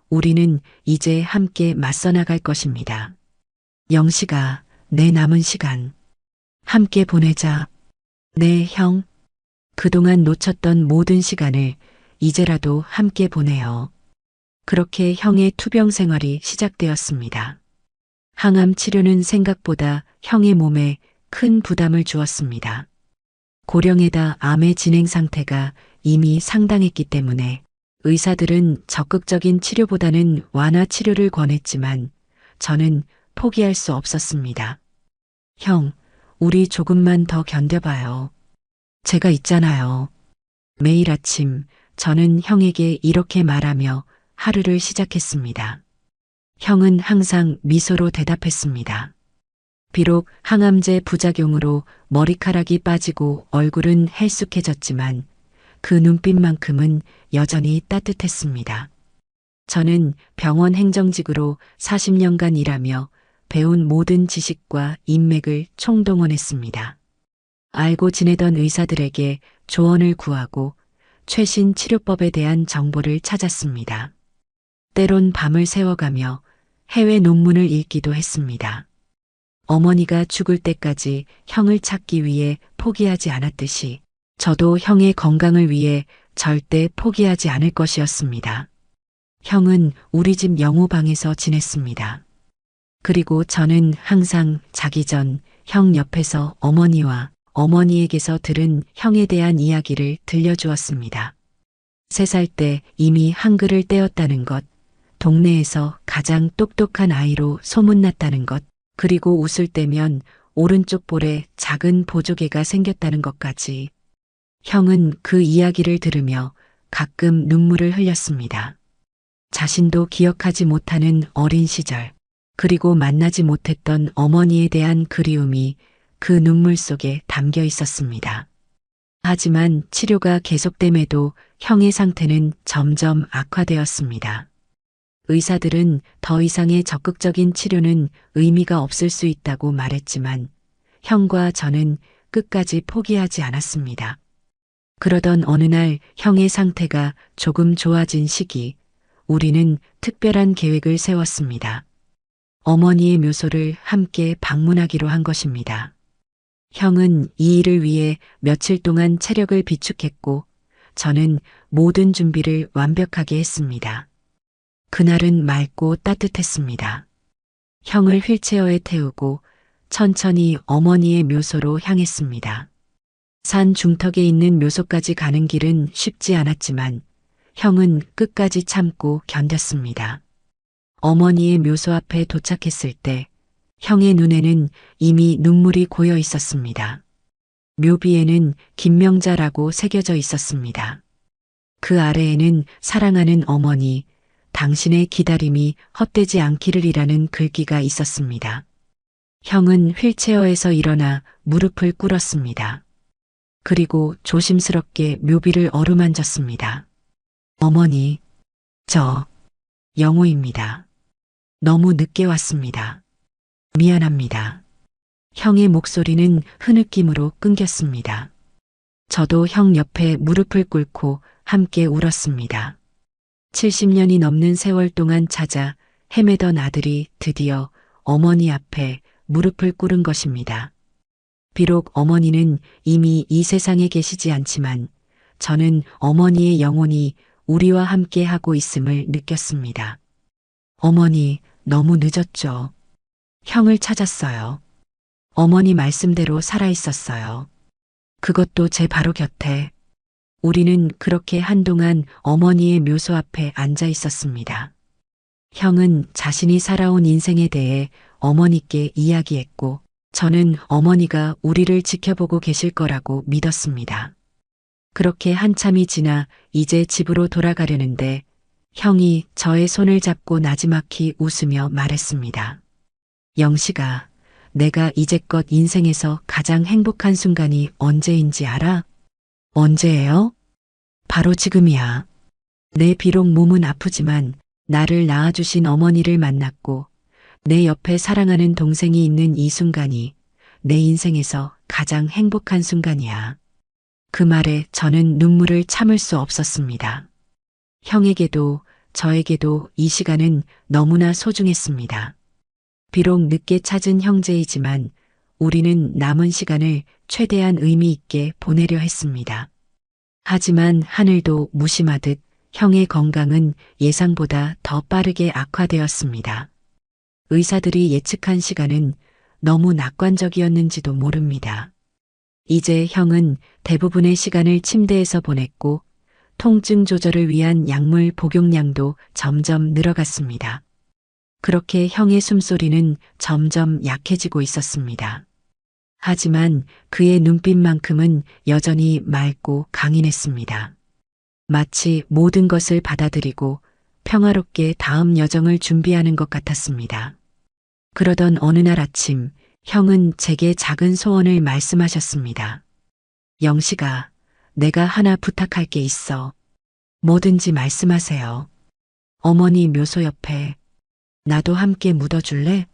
우리는 이제 함께 맞서 나갈 것입니다. 영식아, 내 남은 시간 함께 보내자. 네, 형. 그동안 놓쳤던 모든 시간을 이제라도 함께 보내요. 그렇게 형의 투병 생활이 시작되었습니다. 항암 치료는 생각보다 형의 몸에 큰 부담을 주었습니다. 고령에다 암의 진행 상태가 이미 상당했기 때문에 의사들은 적극적인 치료보다는 완화 치료를 권했지만 저는 포기할 수 없었습니다. 형, 우리 조금만 더 견뎌봐요. 제가 있잖아요. 매일 아침 저는 형에게 이렇게 말하며 하루를 시작했습니다. 형은 항상 미소로 대답했습니다. 비록 항암제 부작용으로 머리카락이 빠지고 얼굴은 헬쑥해졌지만 그 눈빛만큼은 여전히 따뜻했습니다. 저는 병원 행정직으로 40년간 일하며 배운 모든 지식과 인맥을 총동원했습니다. 알고 지내던 의사들에게 조언을 구하고 최신 치료법에 대한 정보를 찾았습니다. 때론 밤을 새워가며 해외 논문을 읽기도 했습니다. 어머니가 죽을 때까지 형을 찾기 위해 포기하지 않았듯이 저도 형의 건강을 위해 절대 포기하지 않을 것이었습니다. 형은 우리 집 영호방에서 지냈습니다. 그리고 저는 항상 자기 전 형 옆에서 어머니와 어머니에게서 들은 형에 대한 이야기를 들려주었습니다. 3살 때 이미 한글을 떼었다는 것, 동네에서 가장 똑똑한 아이로 소문났다는 것, 그리고 웃을 때면 오른쪽 볼에 작은 보조개가 생겼다는 것까지. 형은 그 이야기를 들으며 가끔 눈물을 흘렸습니다. 자신도 기억하지 못하는 어린 시절, 그리고 만나지 못했던 어머니에 대한 그리움이 그 눈물 속에 담겨 있었습니다. 하지만 치료가 계속됨에도 형의 상태는 점점 악화되었습니다. 의사들은 더 이상의 적극적인 치료는 의미가 없을 수 있다고 말했지만 형과 저는 끝까지 포기하지 않았습니다. 그러던 어느 날 형의 상태가 조금 좋아진 시기, 우리는 특별한 계획을 세웠습니다. 어머니의 묘소를 함께 방문하기로 한 것입니다. 형은 이 일을 위해 며칠 동안 체력을 비축했고 저는 모든 준비를 완벽하게 했습니다. 그날은 맑고 따뜻했습니다. 형을 휠체어에 태우고 천천히 어머니의 묘소로 향했습니다. 산 중턱에 있는 묘소까지 가는 길은 쉽지 않았지만 형은 끝까지 참고 견뎠습니다. 어머니의 묘소 앞에 도착했을 때 형의 눈에는 이미 눈물이 고여 있었습니다. 묘비에는 김명자라고 새겨져 있었습니다. 그 아래에는 사랑하는 어머니, 당신의 기다림이 헛되지 않기를이라는 글귀가 있었습니다. 형은 휠체어에서 일어나 무릎을 꿇었습니다. 그리고 조심스럽게 묘비를 어루만졌습니다. 어머니, 저 영호입니다. 너무 늦게 왔습니다. 미안합니다. 형의 목소리는 흐느낌으로 끊겼습니다. 저도 형 옆에 무릎을 꿇고 함께 울었습니다. 70년이 넘는 세월 동안 찾아 헤매던 아들이 드디어 어머니 앞에 무릎을 꿇은 것입니다. 비록 어머니는 이미 이 세상에 계시지 않지만 저는 어머니의 영혼이 우리와 함께 하고 있음을 느꼈습니다. 어머니, 너무 늦었죠. 형을 찾았어요. 어머니 말씀대로 살아있었어요. 그것도 제 바로 곁에. 우리는 그렇게 한동안 어머니의 묘소 앞에 앉아 있었습니다. 형은 자신이 살아온 인생에 대해 어머니께 이야기했고, 저는 어머니가 우리를 지켜보고 계실 거라고 믿었습니다. 그렇게 한참이 지나 이제 집으로 돌아가려는데 형이 저의 손을 잡고 나지막히 웃으며 말했습니다. 영식아, 내가 이제껏 인생에서 가장 행복한 순간이 언제인지 알아? 언제예요? 바로 지금이야. 내 비록 몸은 아프지만 나를 낳아주신 어머니를 만났고 내 옆에 사랑하는 동생이 있는 이 순간이 내 인생에서 가장 행복한 순간이야. 그 말에 저는 눈물을 참을 수 없었습니다. 형에게도 저에게도 이 시간은 너무나 소중했습니다. 비록 늦게 찾은 형제이지만 우리는 남은 시간을 최대한 의미 있게 보내려 했습니다. 하지만 하늘도 무심하듯 형의 건강은 예상보다 더 빠르게 악화되었습니다. 의사들이 예측한 시간은 너무 낙관적이었는지도 모릅니다. 이제 형은 대부분의 시간을 침대에서 보냈고 통증 조절을 위한 약물 복용량도 점점 늘어갔습니다. 그렇게 형의 숨소리는 점점 약해지고 있었습니다. 하지만 그의 눈빛만큼은 여전히 맑고 강인했습니다. 마치 모든 것을 받아들이고 평화롭게 다음 여정을 준비하는 것 같았습니다. 그러던 어느 날 아침, 형은 제게 작은 소원을 말씀하셨습니다. 영식아, 내가 하나 부탁할 게 있어. 뭐든지 말씀하세요. 어머니 묘소 옆에 나도 함께 묻어줄래?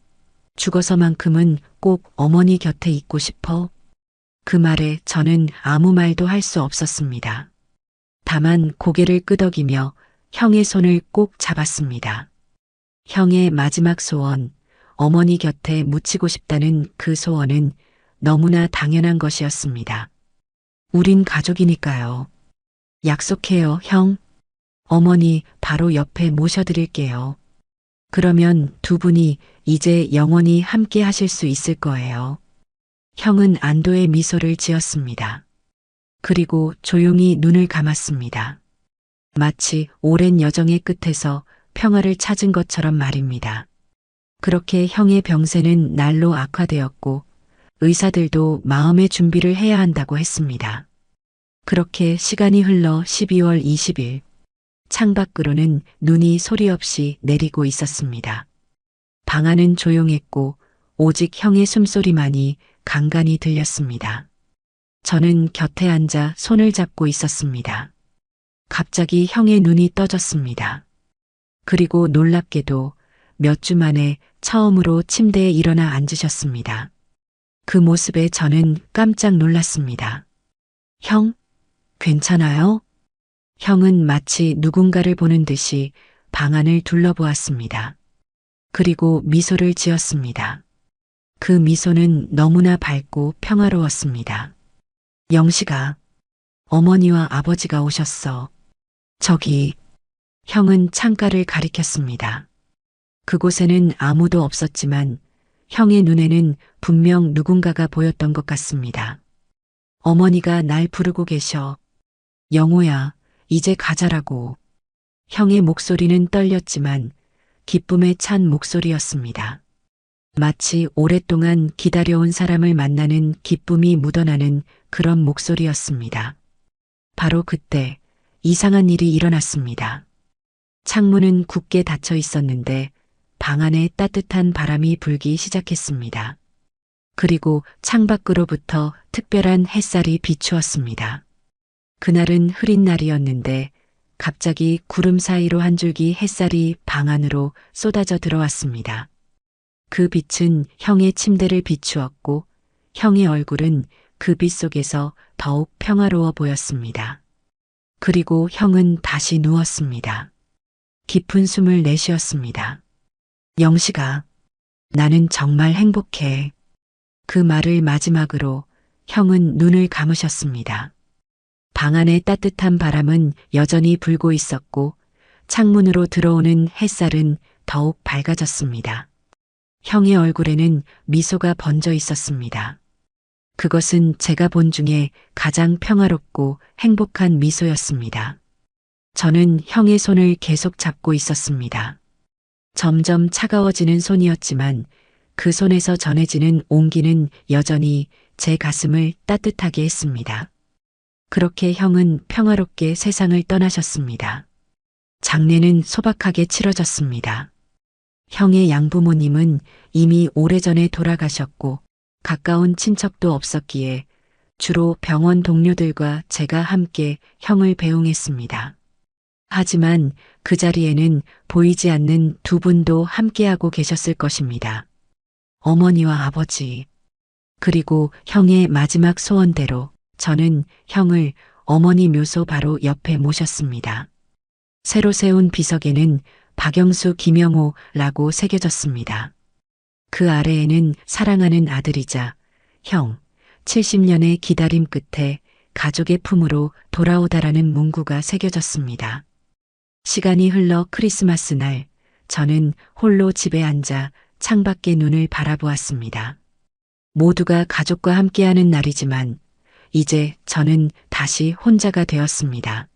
죽어서만큼은 꼭 어머니 곁에 있고 싶어. 그 말에 저는 아무 말도 할 수 없었습니다. 다만 고개를 끄덕이며 형의 손을 꼭 잡았습니다. 형의 마지막 소원, 어머니 곁에 묻히고 싶다는 그 소원은 너무나 당연한 것이었습니다. 우린 가족이니까요. 약속해요, 형. 어머니 바로 옆에 모셔드릴게요. 그러면 두 분이 이제 영원히 함께 하실 수 있을 거예요. 형은 안도의 미소를 지었습니다. 그리고 조용히 눈을 감았습니다. 마치 오랜 여정의 끝에서 평화를 찾은 것처럼 말입니다. 그렇게 형의 병세는 날로 악화되었고 의사들도 마음의 준비를 해야 한다고 했습니다. 그렇게 시간이 흘러 12월 20일, 창밖으로는 눈이 소리 없이 내리고 있었습니다. 방 안은 조용했고 오직 형의 숨소리만이 간간히 들렸습니다. 저는 곁에 앉아 손을 잡고 있었습니다. 갑자기 형의 눈이 떠졌습니다. 그리고 놀랍게도 몇 주 만에 처음으로 침대에 일어나 앉으셨습니다. 그 모습에 저는 깜짝 놀랐습니다. 형, 괜찮아요? 형은 마치 누군가를 보는 듯이 방 안을 둘러보았습니다. 그리고 미소를 지었습니다. 그 미소는 너무나 밝고 평화로웠습니다. 영식아, 어머니와 아버지가 오셨어. 저기, 형은 창가를 가리켰습니다. 그곳에는 아무도 없었지만 형의 눈에는 분명 누군가가 보였던 것 같습니다. 어머니가 날 부르고 계셔. 영호야, 이제 가자라고. 형의 목소리는 떨렸지만 기쁨에 찬 목소리였습니다. 마치 오랫동안 기다려온 사람을 만나는 기쁨이 묻어나는 그런 목소리였습니다. 바로 그때 이상한 일이 일어났습니다. 창문은 굳게 닫혀 있었는데 방 안에 따뜻한 바람이 불기 시작했습니다. 그리고 창밖으로부터 특별한 햇살이 비추었습니다. 그날은 흐린 날이었는데 갑자기 구름 사이로 한 줄기 햇살이 방 안으로 쏟아져 들어왔습니다. 그 빛은 형의 침대를 비추었고 형의 얼굴은 그 빛 속에서 더욱 평화로워 보였습니다. 그리고 형은 다시 누웠습니다. 깊은 숨을 내쉬었습니다. 영식아, 나는 정말 행복해. 그 말을 마지막으로 형은 눈을 감으셨습니다. 방 안의 따뜻한 바람은 여전히 불고 있었고 창문으로 들어오는 햇살은 더욱 밝아졌습니다. 형의 얼굴에는 미소가 번져 있었습니다. 그것은 제가 본 중에 가장 평화롭고 행복한 미소였습니다. 저는 형의 손을 계속 잡고 있었습니다. 점점 차가워지는 손이었지만 그 손에서 전해지는 온기는 여전히 제 가슴을 따뜻하게 했습니다. 그렇게 형은 평화롭게 세상을 떠나셨습니다. 장례는 소박하게 치러졌습니다. 형의 양부모님은 이미 오래전에 돌아가셨고 가까운 친척도 없었기에 주로 병원 동료들과 제가 함께 형을 배웅했습니다. 하지만 그 자리에는 보이지 않는 두 분도 함께하고 계셨을 것입니다. 어머니와 아버지, 그리고 형의 마지막 소원대로 저는 형을 어머니 묘소 바로 옆에 모셨습니다. 새로 세운 비석에는 박영수 김영호라고 새겨졌습니다. 그 아래에는 사랑하는 아들이자 형, 70년의 기다림 끝에 가족의 품으로 돌아오다라는 문구가 새겨졌습니다. 시간이 흘러 크리스마스 날, 저는 홀로 집에 앉아 창밖의 눈을 바라보았습니다. 모두가 가족과 함께하는 날이지만 이제 저는 다시 혼자가 되었습니다.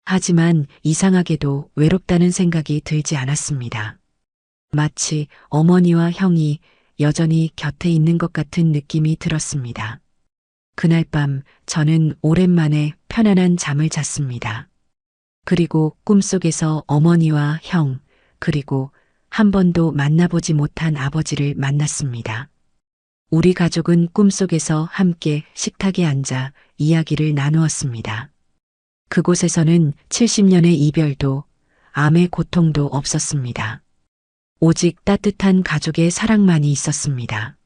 하지만 이상하게도 외롭다는 생각이 들지 않았습니다. 마치 어머니와 형이 여전히 곁에 있는 것 같은 느낌이 들었습니다. 그날 밤 저는 오랜만에 편안한 잠을 잤습니다. 그리고 꿈속에서 어머니와 형, 그리고 한 번도 만나보지 못한 아버지를 만났습니다. 우리 가족은 꿈속에서 함께 식탁에 앉아 이야기를 나누었습니다. 그곳에서는 70년의 이별도 암의 고통도 없었습니다. 오직 따뜻한 가족의 사랑만이 있었습니다.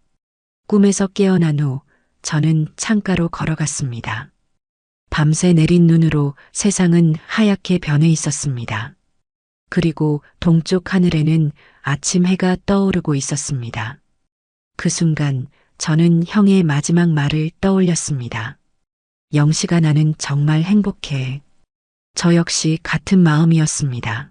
꿈에서 깨어난 후 저는 창가로 걸어갔습니다. 밤새 내린 눈으로 세상은 하얗게 변해 있었습니다. 그리고 동쪽 하늘에는 아침 해가 떠오르고 있었습니다. 그 순간 저는 형의 마지막 말을 떠올렸습니다. 영식아, 나는 정말 행복해. 저 역시 같은 마음이었습니다.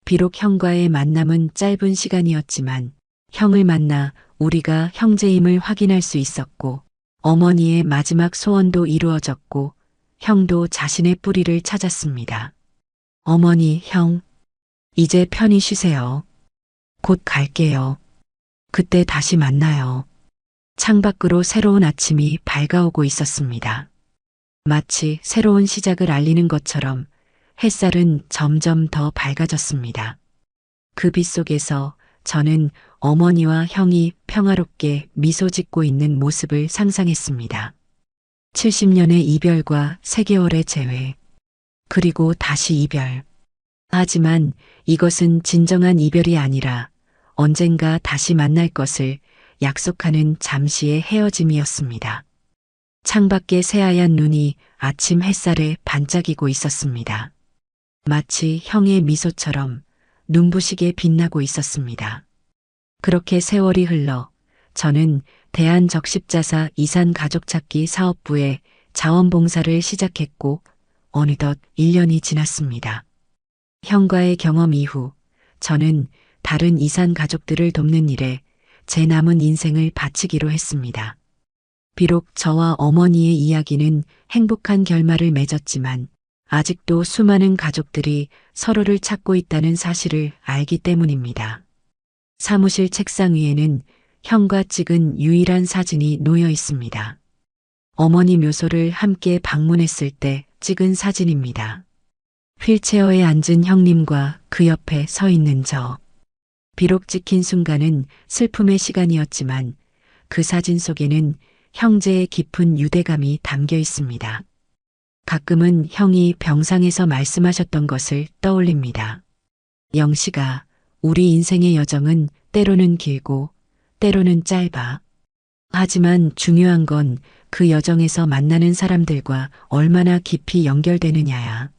비록 형과의 만남은 짧은 시간이었지만 형을 만나 우리가 형제임을 확인할 수 있었고 어머니의 마지막 소원도 이루어졌고 형도 자신의 뿌리를 찾았습니다. 어머니, 형, 이제 편히 쉬세요. 곧 갈게요. 그때 다시 만나요. 창밖으로 새로운 아침이 밝아오고 있었습니다. 마치 새로운 시작을 알리는 것처럼 햇살은 점점 더 밝아졌습니다. 그 빛 속에서 저는 어머니와 형이 평화롭게 미소 짓고 있는 모습을 상상했습니다. 70년의 이별과 3개월의 재회, 그리고 다시 이별. 하지만 이것은 진정한 이별이 아니라 언젠가 다시 만날 것을 약속하는 잠시의 헤어짐이었습니다. 창밖에 새하얀 눈이 아침 햇살에 반짝이고 있었습니다. 마치 형의 미소처럼 눈부시게 빛나고 있었습니다. 그렇게 세월이 흘러 저는 대한적십자사 이산가족찾기 사업부에 자원봉사를 시작했고 어느덧 1년이 지났습니다. 형과의 경험 이후 저는 다른 이산가족들을 돕는 일에 제 남은 인생을 바치기로 했습니다. 비록 저와 어머니의 이야기는 행복한 결말을 맺었지만 아직도 수많은 가족들이 서로를 찾고 있다는 사실을 알기 때문입니다. 사무실 책상 위에는 형과 찍은 유일한 사진이 놓여 있습니다. 어머니 묘소를 함께 방문했을 때 찍은 사진입니다. 휠체어에 앉은 형님과 그 옆에 서 있는 저. 비록 찍힌 순간은 슬픔의 시간이었지만 그 사진 속에는 형제의 깊은 유대감이 담겨 있습니다. 가끔은 형이 병상에서 말씀하셨던 것을 떠올립니다. 영식아, 우리 인생의 여정은 때로는 길고 때로는 짧아. 하지만 중요한 건 그 여정에서 만나는 사람들과 얼마나 깊이 연결되느냐야.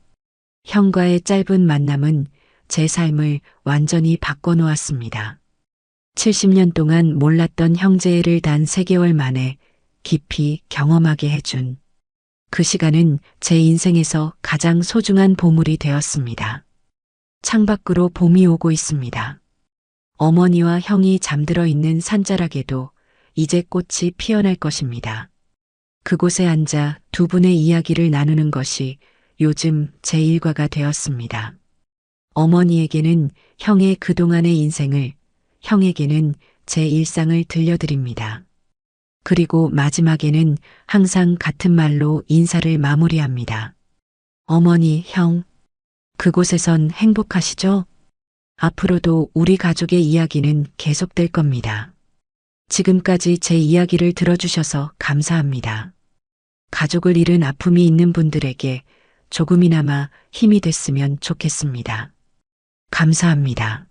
형과의 짧은 만남은 제 삶을 완전히 바꿔놓았습니다. 70년 동안 몰랐던 형제애를 단 3개월 만에 깊이 경험하게 해준 그 시간은 제 인생에서 가장 소중한 보물이 되었습니다. 창밖으로 봄이 오고 있습니다. 어머니와 형이 잠들어 있는 산자락에도 이제 꽃이 피어날 것입니다. 그곳에 앉아 두 분의 이야기를 나누는 것이 요즘 제 일과가 되었습니다. 어머니에게는 형의 그동안의 인생을, 형에게는 제 일상을 들려드립니다. 그리고 마지막에는 항상 같은 말로 인사를 마무리합니다. 어머니, 형, 그곳에선 행복하시죠? 앞으로도 우리 가족의 이야기는 계속될 겁니다. 지금까지 제 이야기를 들어주셔서 감사합니다. 가족을 잃은 아픔이 있는 분들에게 조금이나마 힘이 됐으면 좋겠습니다. 감사합니다.